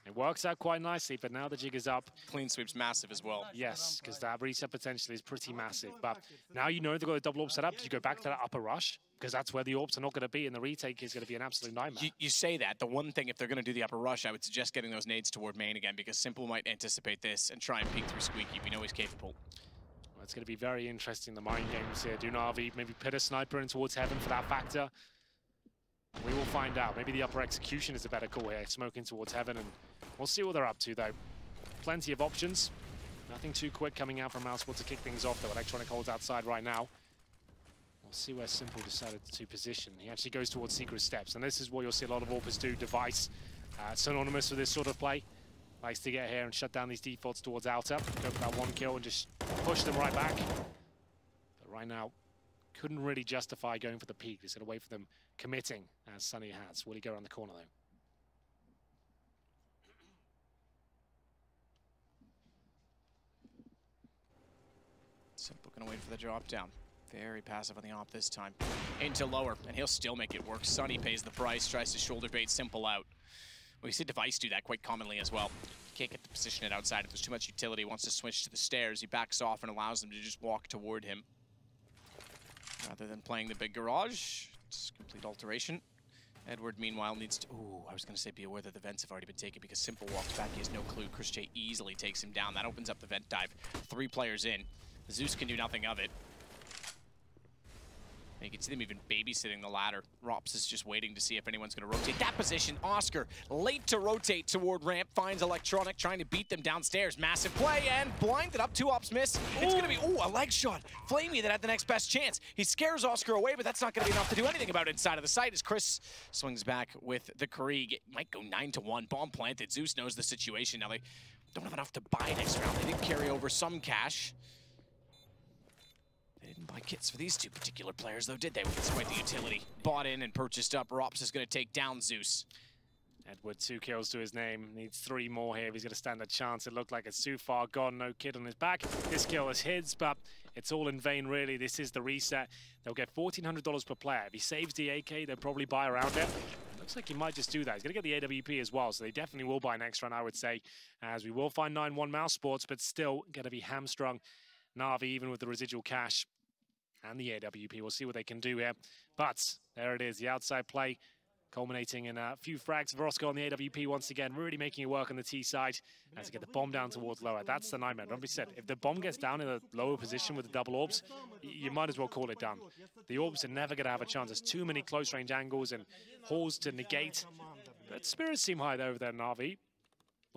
Speaker 5: It works out quite nicely, but now the jig is up.
Speaker 6: Clean sweep's massive as well.
Speaker 5: Yes, because that reset potential is pretty massive. But now you know they've got a double AWP set up. You go back to that upper rush, because that's where the AWPs are not going to be, and the retake is going to be an absolute nightmare.
Speaker 6: You say that. The one thing, if they're going to do the upper rush, I would suggest getting those nades toward main again, because Simple might anticipate this and try and peek through Squeaky. We know he's capable.
Speaker 5: Well, it's going to be very interesting, the mind games here. Do Na'Vi maybe pit a sniper in towards heaven for that factor? We will find out. Maybe the upper execution is a better call here. Smoking towards heaven, and we'll see what they're up to, though. Plenty of options. Nothing too quick coming out from mousesports to kick things off, though. Electronic holds outside right now. We'll see where Simple decided to position. He actually goes towards secret steps, and this is what you'll see a lot of AWPers do. Device, synonymous with this sort of play. Likes to get here and shut down these defaults towards outer. Go for that one kill and just push them right back. But right now, couldn't really justify going for the peak. Just gonna wait for them committing, as Sunny has. Will he go around the corner, though?
Speaker 6: Simple gonna wait for the drop down. Very passive on the op this time. Into lower, and he'll still make it work. Sunny pays the price, tries to shoulder bait Simple out. We see Device do that quite commonly as well. Can't get to position it outside. If there's too much utility, wants to switch to the stairs, he backs off and allows them to just walk toward him. Rather than playing the big garage, it's complete alteration. Edward, meanwhile, needs to... Ooh, I was going to say be aware that the vents have already been taken because Simple walks back. He has no clue. Chris J easily takes him down. That opens up the vent dive. 3 players in. Zeus can do nothing of it. You can see them even babysitting the ladder. Rops is just waiting to see if anyone's going to rotate. That position, Oscar, late to rotate toward ramp, finds Electronic, trying to beat them downstairs. Massive play, and blinded up, 2 ops miss. It's going to be, ooh, a leg shot. Flamey that had the next best chance. He scares Oscar away, but that's not going to be enough to do anything about it inside of the site as Chris swings back with the Krieg. It might go 9-1, bomb planted. Zeus knows the situation. Now they don't have enough to buy next round. They did carry over some cash. They didn't buy kits for these two particular players, though, did they? It's quite the utility. Bought in and purchased up. Ro2 is going to take down Zeus.
Speaker 5: Edward, 2 kills to his name. Needs 3 more here if he's going to stand a chance. It looked like it's too far gone. No kid on his back. This kill is his, but it's all in vain, really. This is the reset. They'll get $1,400 per player. If he saves the AK, they'll probably buy around it. Looks like he might just do that. He's going to get the AWP as well, so they definitely will buy next round, I would say, as we will find 9-1 mousesports, but still going to be hamstrung. Na'Vi, even with the residual cash and the AWP, we'll see what they can do here. But there it is, the outside play, culminating in a few frags. Vrosco on the AWP once again, really making it work on the T side as to get the bomb down towards lower. That's the nightmare. Remember, said if the bomb gets down in a lower position with the double orbs, you might as well call it done. The orbs are never going to have a chance. There's too many close range angles and halls to negate. But spirits seem high over there, Na'Vi. A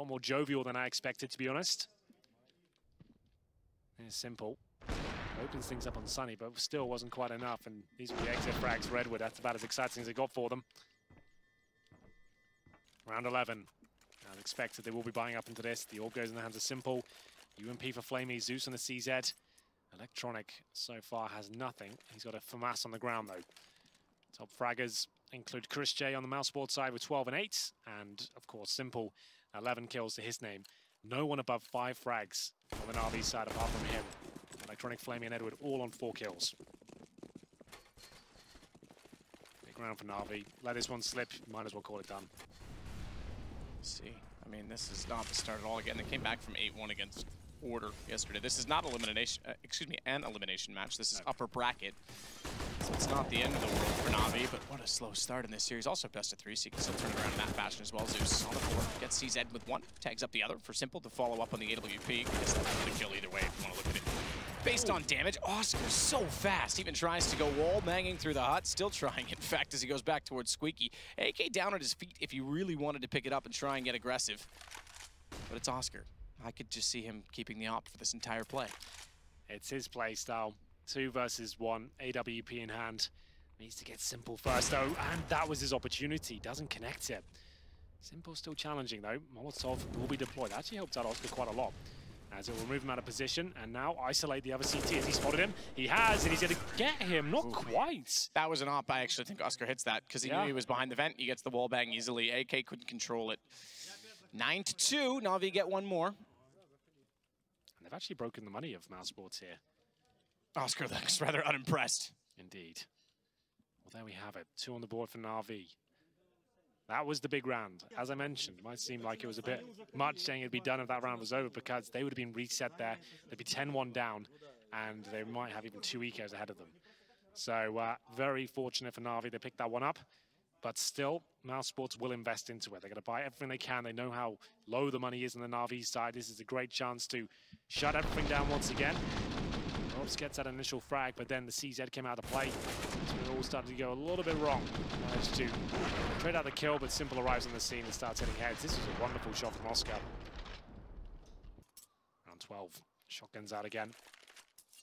Speaker 5: lot more jovial than I expected, to be honest. It's simple. Opens things up on Sunny, but still wasn't quite enough. And these were the exit frags. Redwood, that's about as exciting as it got for them. Round 11. As expected, they will be buying up into this. The orb goes in the hands of Simple. UMP for Flamey, Zeus on the CZ. Electronic so far has nothing. He's got a FAMAS on the ground, though. Top fraggers include Chris J on the mousesports side with 12 and 8. And, of course, Simple, 11 kills to his name. No one above 5 frags on the Na'Vi side apart from him. Electronic, Flamey, and Edward all on 4 kills. Big round for Na'Vi. Let this one slip. Might as well call it done.
Speaker 6: See, I mean, this is not the start at all. Again, they came back from 8-1 against Order yesterday. This is not elimination, an elimination match. This is upper bracket. So it's not the end of the world for Na'Vi, but what a slow start in this series. Also best of 3, so you can still turn it around in that fashion as well. Zeus on the board, gets CZ with 1, tags up the other for Simple to follow up on the AWP. Guess that would kill either way if you want to look at it. Based on damage, Oscar's so fast. Even tries to go wall banging through the hut. Still trying, in fact, as he goes back towards Squeaky. AK down at his feet if he really wanted to pick it up and try and get aggressive. But it's Oscar. I could just see him keeping the op for this entire play.
Speaker 5: It's his play style. 2 versus 1, AWP in hand. Needs to get Simple first, though, and that was his opportunity. Doesn't connect it. Simple still challenging, though. Molotov will be deployed. Actually helped out Oscar quite a lot, as it will move him out of position and now isolate the other CT. Has he spotted him? He has, and he's going to get him. Not quite.
Speaker 6: That was an op. I actually think Oscar hits that because he knew he was behind the vent. He gets the wall bang easily. AK couldn't control it. 9-2. Na'Vi get 1 more.
Speaker 5: And they've actually broken the money of mousesports here.
Speaker 6: Oscar looks rather unimpressed.
Speaker 5: Indeed. Well, there we have it. 2 on the board for Na'Vi. That was the big round. As I mentioned, it might seem like it was a bit much saying it'd be done if that round was over, because they would have been reset there. They'd be 10-1 down, and they might have even 2 ecos ahead of them. So very fortunate for Na'Vi. They picked that one up, but still, mousesports will invest into it. They're going to buy everything they can. They know how low the money is on the Na'Vi side. This is a great chance to shut everything down once again. Ops gets that initial frag, but then the CZ came out of play. So it all started to go a little bit wrong. Managed to trade out the kill, but Simple arrives on the scene and starts hitting heads. This is a wonderful shot from Oscar. Round 12. Shotguns out again.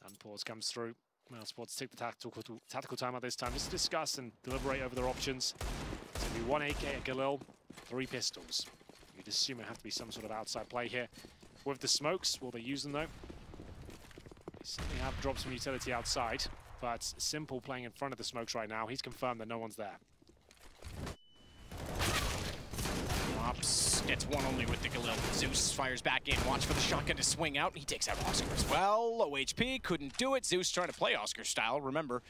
Speaker 5: And pause comes through. mousesports take the tactical time out this time just to discuss and deliberate over their options. It's going to be 1 AK, a Galil, 3 pistols. You'd assume it have to be some sort of outside play here. With the smokes, will they use them though? Certainly have dropped some utility outside, but Simple playing in front of the smokes right now. He's confirmed that no one's there.
Speaker 6: Ops gets 1 only with the Galil. Zeus fires back in. Watch for the shotgun to swing out. He takes out Oscar as well. Low HP, couldn't do it. Zeus trying to play Oscar style. Remember,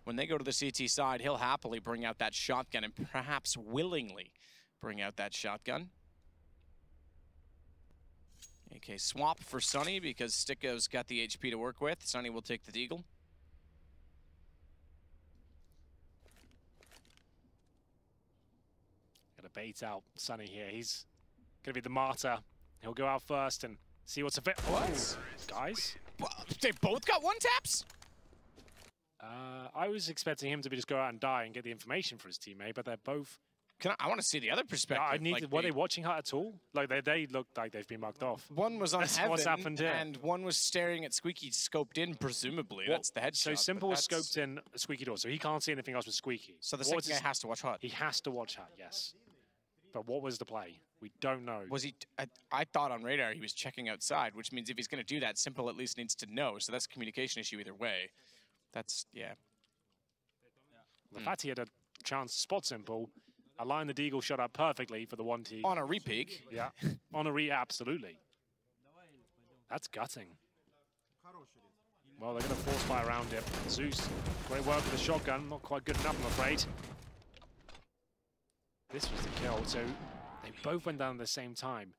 Speaker 6: when they go to the CT side, he'll happily bring out that shotgun and perhaps willingly bring out that shotgun. AK swap for Sunny because Sticko's got the HP to work with. Sunny will take the Deagle.
Speaker 5: Gonna bait out Sunny here. He's gonna be the martyr. He'll go out first and see what's a fit. What? Guys?
Speaker 6: Well, they both got 1-taps?
Speaker 5: I was expecting him to just go out and die and get the information for his teammate, but they're both...
Speaker 6: I want to see the other perspective.
Speaker 5: I need. Were they watching her at all? Like they looked like they've been mugged off.
Speaker 6: One was on Heaven,
Speaker 5: what's happened here.
Speaker 6: And one was staring at Squeaky, scoped in, presumably. That's the headshot.
Speaker 5: So Simple was scoped in Squeaky door, so he can't see anything else with Squeaky.
Speaker 6: So the second guy has to watch HUD.
Speaker 5: He has to watch HUD, yes. But what was the play? We don't know.
Speaker 6: Was he? I thought on radar he was checking outside, which means if he's going to do that, Simple at least needs to know. So that's a communication issue either way. That's, yeah.
Speaker 5: The fact he had a chance to spot Simple, aligned the Deagle shot up perfectly for the 1T.
Speaker 6: On a repeat.
Speaker 5: Yeah, on a absolutely. That's gutting. Well, they're going to force fire around it. Zeus, great work with the shotgun. Not quite good enough, I'm afraid. This was the kill, so they both went down at the same time.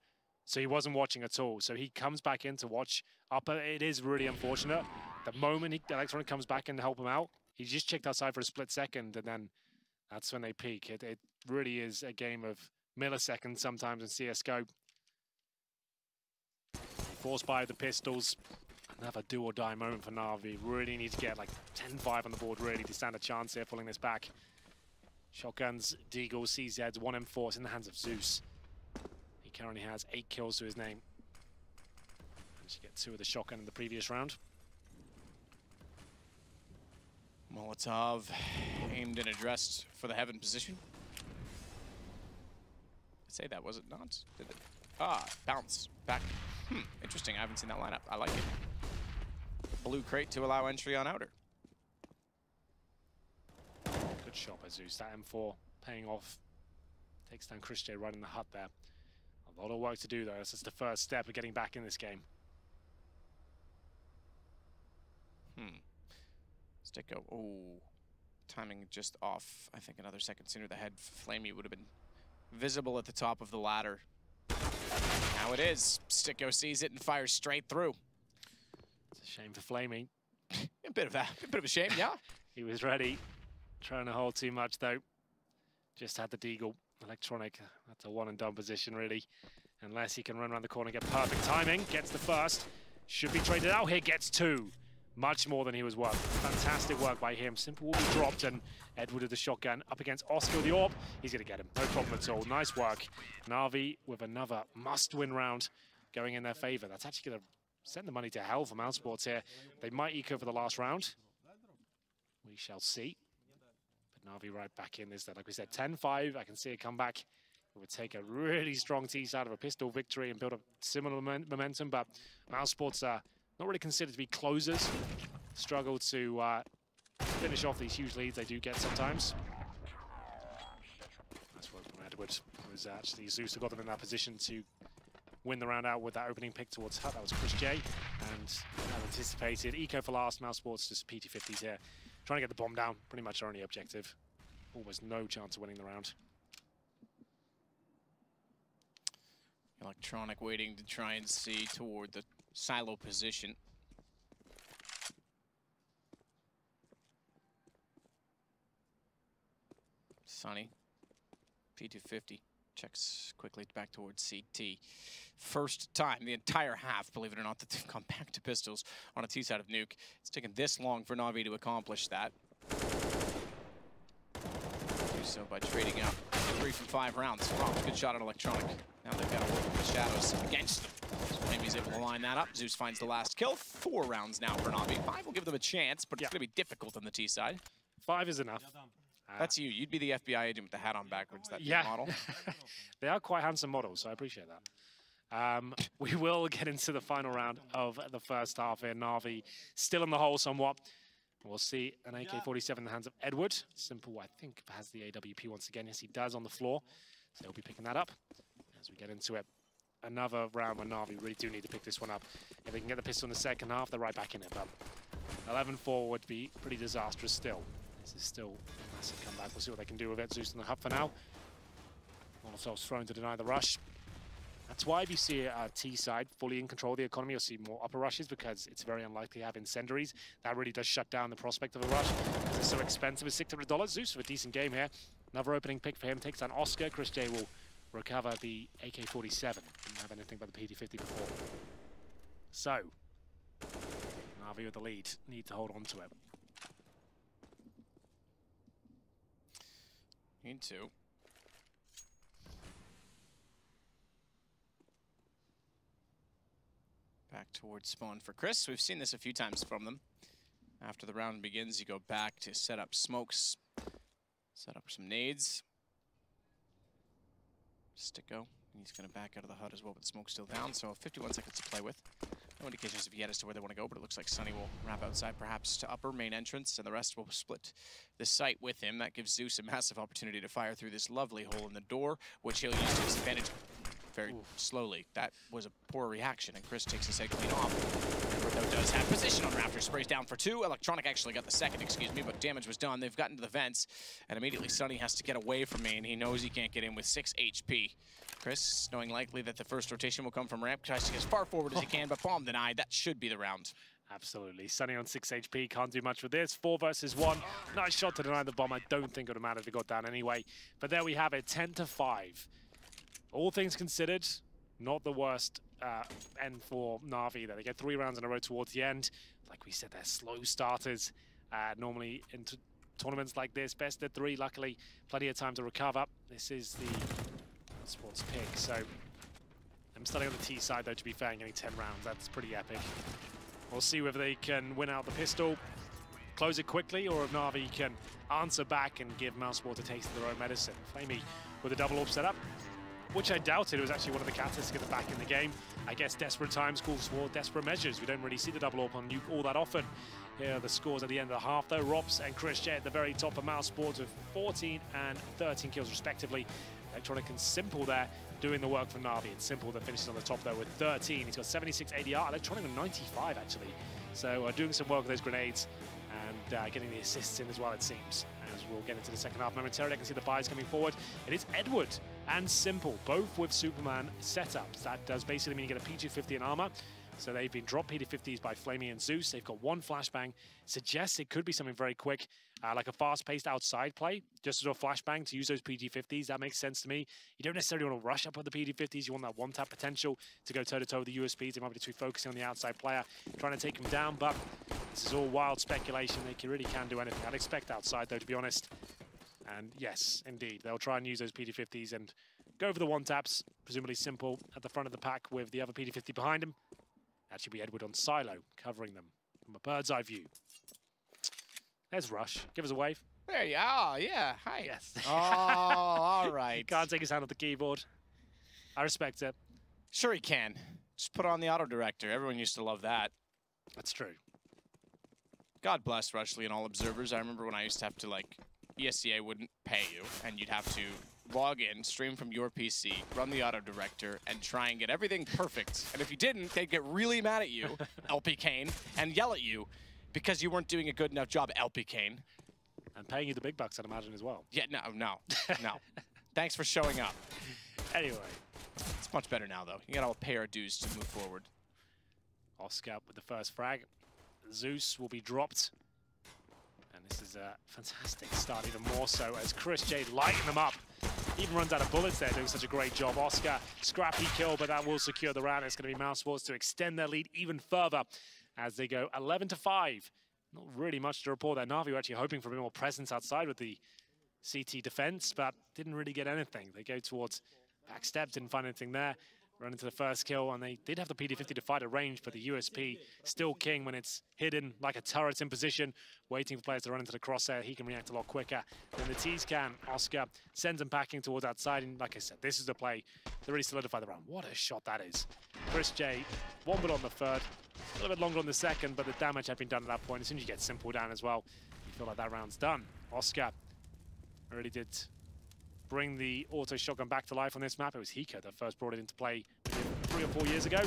Speaker 5: So he wasn't watching at all. So he comes back in to watch upper. It is really unfortunate. The moment Electronic comes back in to help him out, he just checked outside for a split second, and then that's when they peak. It really is a game of milliseconds sometimes in CSGO. Forced by the pistols. Another do or die moment for Na'Vi. Really need to get like 10-5 on the board really to stand a chance here pulling this back. Shotguns, Deagle, CZs, 1M4. It's in the hands of Zeus. He currently has 8 kills to his name. Managed to get 2 with the shotgun in the previous round.
Speaker 6: Molotov aimed and addressed for the heaven position. I'd say that, was it not? Did it? Ah, bounce back. Interesting, I haven't seen that lineup. I like it. Blue crate to allow entry on outer.
Speaker 5: Good shot by Zeus. That M4 paying off. Takes down Chris J right in the hut there. A lot of work to do though. This is the first step of getting back in this game.
Speaker 6: Sticko. Oh, timing just off. I think another second sooner. The head Flamey would have been visible at the top of the ladder. Now it is. Sticko sees it and fires straight through.
Speaker 5: It's a shame for Flamey.
Speaker 6: A bit of a shame, yeah.
Speaker 5: He was ready. Trying to hold too much though. Just had the Deagle. Electronic. That's a one and done position really. Unless he can run around the corner and get perfect timing. Gets the first. Should be traded out here. Gets 2. Much more than he was worth. Fantastic work by him. Simple will be dropped, and Edward with the shotgun up against Oscar with the AWP. He's going to get him. No problem at all. Nice work. Na'Vi with another must-win round going in their favor. That's actually going to send the money to hell for mousesports here. They might eco for the last round. We shall see. But Na'Vi right back in this. Like we said, 10-5. I can see it come back. It would take a really strong tease out of a pistol victory and build a similar momentum, but mousesports are not really considered to be closers. Struggle to finish off these huge leads they do get sometimes. Nice work from Edward. It was actually Zeus who got them in that position to win the round out with that opening pick towards Hut. That was Chris J. And as anticipated, eco for last. Mousesports just PT50s here. Trying to get the bomb down. Pretty much our only objective. Almost no chance of winning the round.
Speaker 6: Electronic waiting to try and see toward the silo position. Sunny, P250, checks quickly back towards CT. First time the entire half, believe it or not, that they've gone back to pistols on a T side of Nuke. It's taken this long for Na'Vi to accomplish that. Do so by trading out 3 from 5 rounds. Wow, good shot on Electronic. Now they've got to work with the shadows against them. Flamey's able to line that up. Zeus finds the last kill. 4 rounds now for Na'Vi. 5 will give them a chance, but it's going to be difficult on the T side.
Speaker 5: 5 is enough.
Speaker 6: That's you. You'd be the FBI agent with the hat on backwards, that model.
Speaker 5: They are quite handsome models, so I appreciate that. We will get into the final round of the first half here. Na'Vi still in the hole somewhat. We'll see an AK-47 in the hands of Edward. Simple, I think, has the AWP once again. Yes, he does on the floor. So he'll be picking that up as we get into it. Another round where Na'Vi really do need to pick this one up. If they can get the pistol in the second half, they're right back in it. But 11-4 would be pretty disastrous still. This is still a massive comeback. We'll see what they can do with it. Zeus in the hub for now. Molotov's thrown to deny the rush. That's why if you see a T side fully in control of the economy, you'll see more upper rushes because it's very unlikely to have incendiaries. That really does shut down the prospect of a rush because it's so expensive at $600. Zeus with a decent game here. Another opening pick for him. Takes down Oscar. Chris J will recover the AK-47. Didn't have anything but the PT-50 before. So, Na'Vi with the lead. Need to hold on to it.
Speaker 6: Need to. Back towards spawn for Chris. We've seen this a few times from them. After the round begins, you go back to set up smokes, set up some nades. Sticko, he's going to back out of the hut as well, but smoke's still down, so 51 seconds to play with. No indications of yet as to where they want to go, but it looks like Sunny will wrap outside, perhaps to upper main entrance, and the rest will split the site with him. That gives Zeus a massive opportunity to fire through this lovely hole in the door, which he'll use to his advantage very slowly. That was a poor reaction, and Chris takes his head clean off. Ro2 does have position on Raptor, sprays down for 2. Electronic actually got the second, excuse me, but damage was done. They've gotten to the vents, and immediately Sunny has to get away from main. He knows he can't get in with 6 HP. Chris, knowing likely that the first rotation will come from ramp, tries to get as far forward as he can, but bomb denied. That should be the round.
Speaker 5: Absolutely. Sunny on 6 HP, can't do much with this. 4 versus 1. Nice shot to deny the bomb. I don't think it would have mattered if it got down anyway. But there we have it, 10-5. All things considered, not the worst end for Na'Vi there. They get 3 rounds in a row towards the end. Like we said, they're slow starters. Normally into tournaments like this, best of 3, luckily, plenty of time to recover. This is the sports pick, so I'm starting on the T side though, to be fair, and getting 10 rounds. That's pretty epic. We'll see whether they can win out the pistol, close it quickly, or if Na'Vi can answer back and give mousesports a taste of their own medicine. Flamey with a double AWP setup, which I doubted was actually one of the catalysts to get them back in the game. I guess desperate times calls for desperate measures. We don't really see the double AWP on Nuke all that often. Here are the scores at the end of the half though. Ro2 and Chris J at the very top of mousesports with 14 and 13 kills respectively. Electronic and Simple there doing the work for Na'Vi. It's Simple that finishes on the top though with 13. He's got 76 ADR. Electronic with 95 actually. So doing some work with those grenades and getting the assists in as well, it seems. As we'll get into the second half momentarily, I can see the buys coming forward. It is Edward and Simple, both with Superman setups. That does basically mean you get a P250 in armor. So they've been dropped P250s by Flamey and Zeus. They've got 1 flashbang. Suggests it could be something very quick, like a fast-paced outside play, just as a flashbang to use those P250s. That makes sense to me. You don't necessarily want to rush up with the P250s. You want that one-tap potential to go toe-to-toe with the USPs. They might be focusing on the outside player, trying to take him down, but this is all wild speculation. They really can do anything. I'd expect outside, though, to be honest. And yes, indeed, they'll try and use those P250s and go for the one-taps, presumably Simple at the front of the pack with the other P250 behind him. That should be Edward on Silo, covering them from a bird's eye view. There's Rush. Give us a wave.
Speaker 6: There you are. Yeah. Hi.
Speaker 5: Yes.
Speaker 6: Oh, all right.
Speaker 5: Can't take his hand off the keyboard. I respect it.
Speaker 6: Sure he can. Just put on the auto director. Everyone used to love that.
Speaker 5: That's true.
Speaker 6: God bless Rushley and all observers. I remember when I used to have to, like, ESCA wouldn't pay you, and you'd have to log in, stream from your PC, run the auto director, and try and get everything perfect. And if you didn't, they'd get really mad at you, LP Kane, and yell at you because you weren't doing a good enough job, LP Kane.
Speaker 5: And paying you the big bucks, I'd imagine, as well.
Speaker 6: Yeah, no. Thanks for showing up.
Speaker 5: Anyway.
Speaker 6: It's much better now, though. You gotta all pay our dues to move forward.
Speaker 5: Oscar with the first frag. Zeus will be dropped. And this is a fantastic start, even more so, as Chris J lighting them up. Even runs out of bullets there, doing such a great job. Oscar, scrappy kill, but that will secure the round. It's going to be mousesports to extend their lead even further as they go 11-5. Not really much to report there. Na'Vi were actually hoping for a bit more presence outside with the CT defense, but didn't really get anything. They go towards back step, didn't find anything there. Run into the first kill, and they did have the PD-50 to fight at range, but the USP still king when it's hidden like a turret in position, waiting for players to run into the crosshair. He can react a lot quicker than the T's can. Oscar sends him packing towards outside, and like I said, this is the play to really solidify the round. What a shot that is. Chris J, 1 bit on the third, a little bit longer on the second, but the damage had been done at that point. As soon as you get Simple down as well, you feel like that round's done. Oscar really did bring the auto shotgun back to life on this map. It was Hiko that first brought it into play 3 or 4 years ago.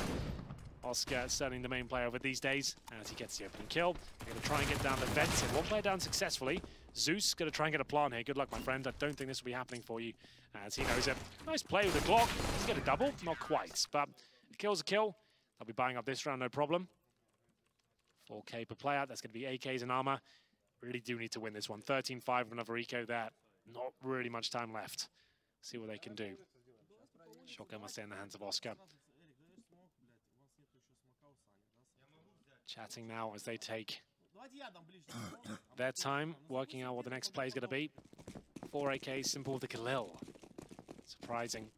Speaker 5: Oscar certainly the main player over these days as he gets the opening kill. They're going to try and get down the vents here. 1 player down successfully. Zeus going to try and get a plant here. Good luck, my friend. I don't think this will be happening for you as he knows it. Nice play with the Glock. Does he get a double? Not quite, but the kill's a kill. They'll be buying up this round, no problem. 4K per player. That's going to be AKs and armor. Really do need to win this one. 13-5 with another eco there. Not really much time left. See what they can do. Shotgun must stay in the hands of Oscar. Chatting now as they take their time, working out what the next play is going to be. 4 AKs, Simple with the Khalil. Surprising.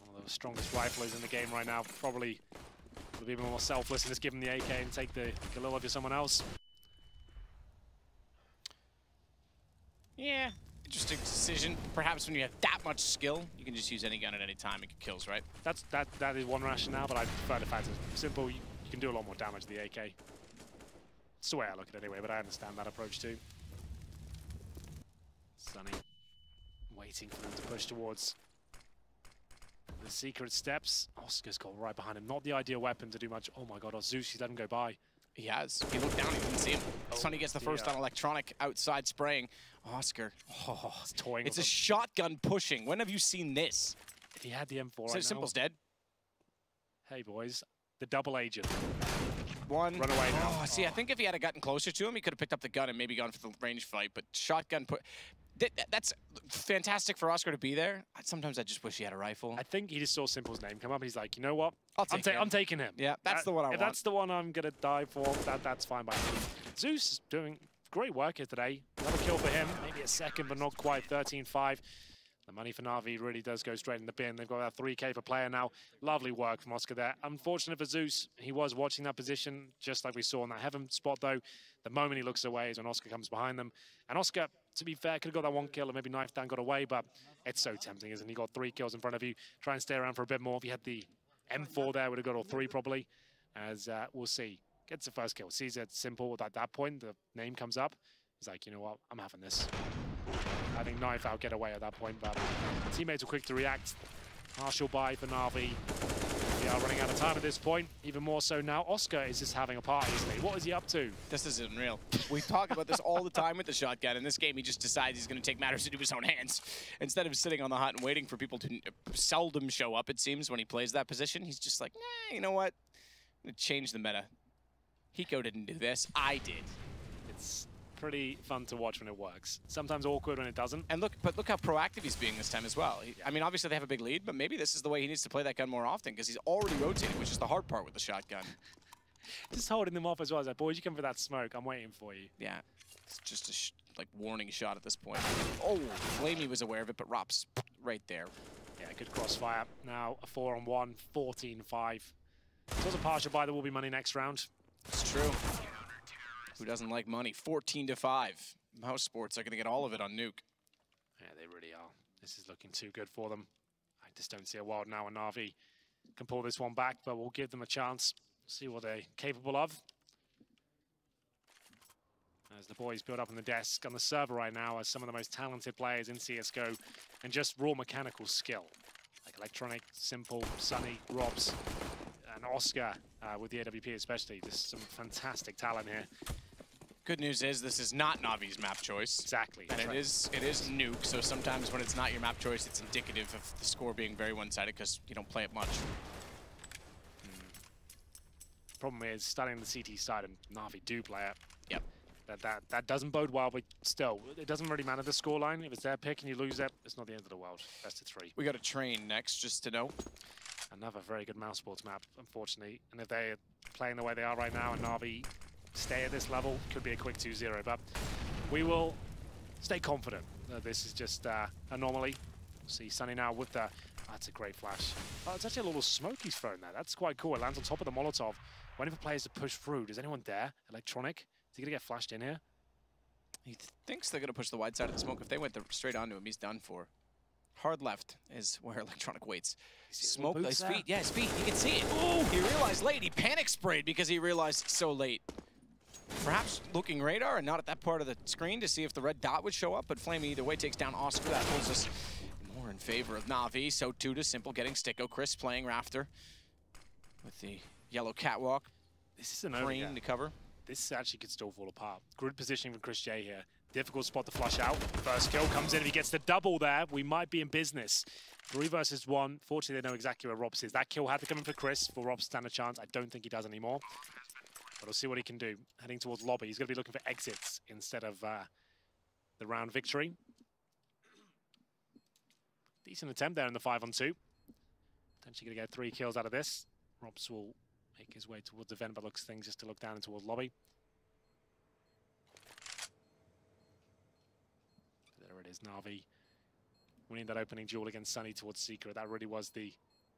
Speaker 5: One of the strongest riflers in the game right now. Probably will be more selfless and just give him the AK and take the Khalil over someone else.
Speaker 6: Yeah. Interesting decision. Perhaps when you have that much skill, you can just use any gun at any time and get kills, right?
Speaker 5: That is one rationale, but I prefer the fact that Simple, you You can do a lot more damage with the AK. It's the way I look at it anyway, but I understand that approach too. Sunny waiting for them to push towards the secret steps. Oscar's got right behind him. Not the ideal weapon to do much. Oh my god, Zeus, he's let him go by.
Speaker 6: He has. He looked down, he didn't see him. Sunny gets the first on Electronic outside spraying. Oscar. Oh,
Speaker 5: it's toying.
Speaker 6: It's a shotgun pushing. When have you seen this?
Speaker 5: If he had the M4
Speaker 6: So
Speaker 5: right
Speaker 6: Simple's
Speaker 5: now.
Speaker 6: dead.
Speaker 5: Hey boys, the double agent.
Speaker 6: One.
Speaker 5: Run away now.
Speaker 6: Oh, see, I think if he had gotten closer to him, he could have picked up the gun and maybe gone for the range fight. But shotgun put. That's fantastic for Oscar to be there. Sometimes I just wish he had a rifle.
Speaker 5: I think he just saw Simple's name come up and he's like, you know what?
Speaker 6: I'm
Speaker 5: taking him.
Speaker 6: Yeah, that's the one I want.
Speaker 5: If that's the one I'm going to die for, that's fine by me. Zeus is doing great work here today. Another kill for him. Maybe a second, but not quite. 13-5. The money for Na'Vi really does go straight in the bin. They've got about 3K per player now. Lovely work from Oscar there. Unfortunate for Zeus, he was watching that position, just like we saw in that heaven spot, though. The moment he looks away is when Oscar comes behind them. And Oscar, to be fair, could have got that one kill and maybe knifed down, got away, but it's so tempting, isn't he? Got 3 kills in front of you. Try and stay around for a bit more. If he had the M4 there, would have got all 3 probably, as we'll see. Gets the first kill. Sees it simple at that point. The name comes up. He's like, you know what? I'm having this. I think knife out, get away at that point, but teammates were quick to react. Partial buy for Na'Vi. We are running out of time at this point, even more so now. Oscar is just having a party, isn't he? What is he up to?
Speaker 6: This is unreal. We talk about this all the time with the shotgun. In this game, he just decides he's going to take matters into his own hands. Instead of sitting on the hut and waiting for people to seldom show up, it seems, when he plays that position, he's just like, nah, you know what? I'm going to change the meta. Hiko didn't do this. I did.
Speaker 5: It's pretty fun to watch when it works. Sometimes awkward when it doesn't.
Speaker 6: And look how proactive he's being this time as well. I mean, obviously they have a big lead, but maybe this is the way he needs to play that gun more often because he's already rotating, which is the hard part with the shotgun.
Speaker 5: Just holding them off as well. As like, boys, you come for that smoke. I'm waiting for you.
Speaker 6: Yeah, it's just a like warning shot at this point. Oh, Flamey was aware of it, but Rops right there.
Speaker 5: Yeah, good crossfire. Now a 4-on-1, 14-5. It's also partial buy. There will be money next round.
Speaker 6: It's true. Who doesn't like money? 14-5. mousesports are going to get all of it on Nuke.
Speaker 5: Yeah, they really are. This is looking too good for them. I just don't see a world now when Na'Vi can pull this one back, but we'll give them a chance. See what they're capable of. As the boys build up on the desk on the server right now as some of the most talented players in CSGO and just raw mechanical skill. Like Electronic, Simple, Sunny, Robs, and Oscar with the AWP especially. Just some fantastic talent here.
Speaker 6: Good news is this is not Na'Vi's map choice.
Speaker 5: Exactly.
Speaker 6: And it is Nuke, so sometimes when it's not your map choice, it's indicative of the score being very one-sided because you don't play it much.
Speaker 5: Problem is, starting on the CT side and Na'Vi do play it.
Speaker 6: Yep.
Speaker 5: That doesn't bode well, but still, it doesn't really matter the scoreline. If it's their pick and you lose it, it's not the end of the world. Best of 3.
Speaker 6: We got a train next, just to know.
Speaker 5: Another very good mousesports map, unfortunately. And if they're playing the way they are right now and Na'Vi stay at this level, it could be a quick 2-0. But we will stay confident that this is just anomaly. See Sunny now with the... that's a great flash. Oh, it's actually a little smoke he's thrown there. That's quite cool. It lands on top of the Molotov. Waiting for players to push through. Does anyone dare? Electronic? Is he going to get flashed in here?
Speaker 6: He thinks they're going to push the wide side of the smoke. If they went straight onto him, he's done for. Hard left is where Electronic waits. Smoke his feet. Yeah, his feet. You can see it. Oh, he realized late. He panic sprayed because he realized so late. Perhaps looking radar and not at that part of the screen to see if the red dot would show up, but Flamey either way takes down Oscar. That pulls us more in favor of Na'Vi. So too to Simple getting Sticko. Chris playing Rafter with the yellow catwalk.
Speaker 5: This is an
Speaker 6: green to cover.
Speaker 5: This actually could still fall apart. Good positioning from Chris J here. Difficult spot to flush out. First kill comes in. If he gets the double there, we might be in business. 3 versus 1. Fortunately, they know exactly where Robs is. That kill had to come in for Chris for Robs to stand a chance. I don't think he does anymore. But we'll see what he can do. Heading towards lobby. He's going to be looking for exits instead of the round victory. Decent attempt there in the 5-on-2. Potentially going to get 3 kills out of this. Robs will make his way towards the vent, but looks things just to look down and towards lobby. There it is, Na'Vi winning that opening duel against Sunny towards Secret. That really was the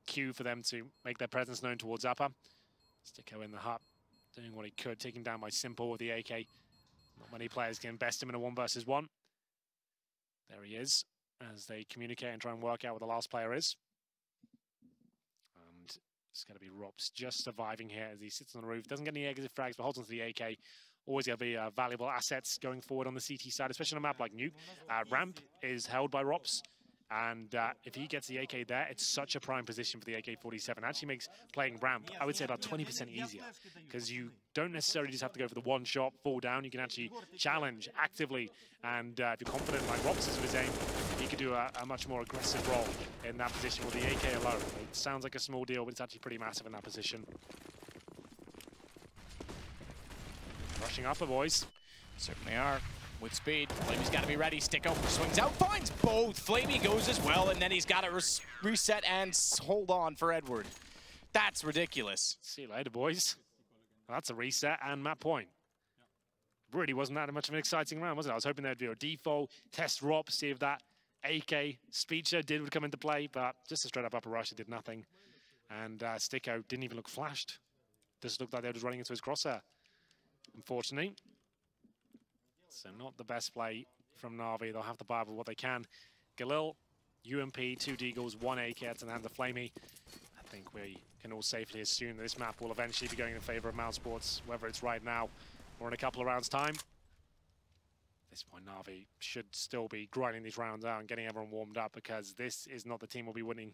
Speaker 5: cue for them to make their presence known towards upper. Sticko in the hut, doing what he could, taken down by Simple with the AK. Not many players can best him in a 1 versus 1. There he is, as they communicate and try and work out where the last player is. And It's going to be Ro2 just surviving here as he sits on the roof. Doesn't get any exit frags, but holds onto the AK. Always going to be valuable assets going forward on the CT side, especially on a map like Nuke. Ramp is held by Ro2. And if he gets the AK there, it's such a prime position for the AK-47. Actually makes playing ramp, I would say, about 20% easier. Because you don't necessarily just have to go for the one shot, fall down. You can actually challenge actively. And if you're confident like Ro2 is with his aim, he could do a much more aggressive role in that position with the AK alone. It sounds like a small deal, but it's actually pretty massive in that position. Rushing up, the boys.
Speaker 6: Certainly are. With speed, Flamey's got to be ready. Sticko swings out, finds both. Flamey goes as well, and then he's got to reset and hold on for Edward. That's ridiculous.
Speaker 5: See you later, boys. Well, that's a reset and map point. Really wasn't that much of an exciting round, was it? I was hoping there'd be a default, test Ro2, see if that AK speecher would come into play, but just a straight up upper rush, it did nothing. And Sticko didn't even look flashed. Just looked like they were just running into his crosshair. Unfortunately. So not the best play from Na'Vi. They'll have to buy with what they can. Galil, UMP, 2 Deagles, 1 AK to the hand of Flamey. I think we can all safely assume that this map will eventually be going in favor of mousesports, whether it's right now or in a couple of rounds' time. At this point, Na'Vi should still be grinding these rounds out and getting everyone warmed up, because this is not the team who will be winning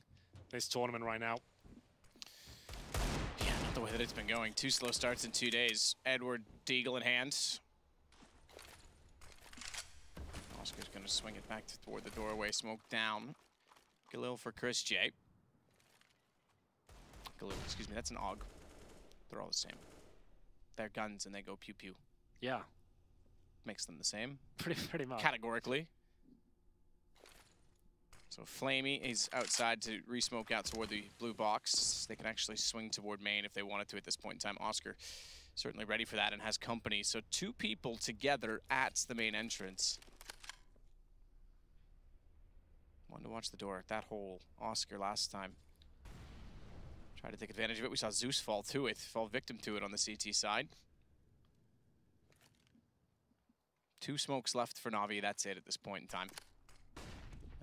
Speaker 5: this tournament right now.
Speaker 6: Yeah, not the way that it's been going. 2 slow starts in 2 days. Edward, Deagle in hand. Oscar's going to swing it back toward the doorway, smoke down. Galil for Chris J. Galil, excuse me, that's an AUG. They're all the same. They're guns and they go pew pew.
Speaker 5: Yeah.
Speaker 6: Makes them the same.
Speaker 5: Pretty much.
Speaker 6: Categorically. So Flamey is outside to re-smoke out toward the blue box. They can actually swing toward main if they wanted to at this point in time. Oscar certainly ready for that and has company. So 2 people together at the main entrance. One to watch the door. That hole, Oscar last time tried to take advantage of it. We saw Zeus fall to it, fall victim to it on the CT side. 2 smokes left for Na'Vi. That's it at this point in time.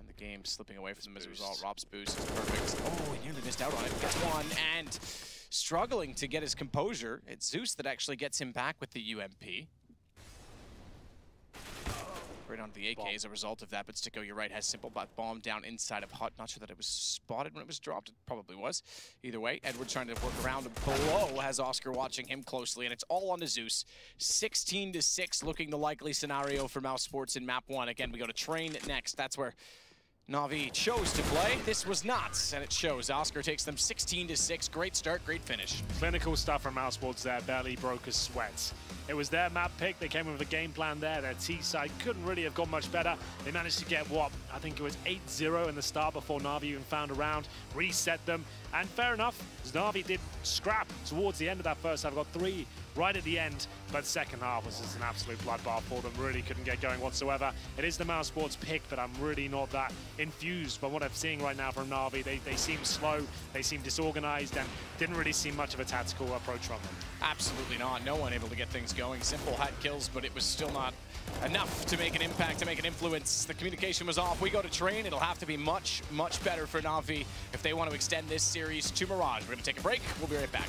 Speaker 6: And the game slipping away from them as a result. Ro2's boost is perfect. Oh, he nearly missed out on it. Gets one and struggling to get his composure. It's Zeus that actually gets him back with the UMP. Right onto the AK as a result of that, but Sticko, you're right, has simple but bomb down inside of Hut. Not sure that it was spotted when it was dropped. It probably was. Either way, Edward trying to work around below, has Oscar watching him closely, and it's all on to Zeus. 16-6 looking the likely scenario for mousesports in map 1. Again, we go to Train next. That's where Na'Vi chose to play. This was not, and it shows. Oscar takes them 16-6. Great start, great finish.
Speaker 5: Clinical stuff from mousesports there, barely broke a sweat. It was their map pick. They came in with a game plan there. Their T side couldn't really have gone much better. They managed to get, what, I think it was 8-0 in the start before Na'Vi even found a round, reset them. And fair enough, as Na'Vi did scrap towards the end of that first half. Got 3 right at the end, but second half was just an absolute bloodbath for them. Really couldn't get going whatsoever. It is the mousesports pick, but I'm really not that infused by what I'm seeing right now from Na'Vi. They seem slow, they seem disorganized, and didn't really see much of a tactical approach from them.
Speaker 6: Absolutely not. No one able to get things going. Simple had kills, but it was still not enough to make an impact, to make an influence. The communication was off. We go to Train. It'll have to be much, much better for Na'Vi if they want to extend this series to Mirage. We're going to take a break. We'll be right back.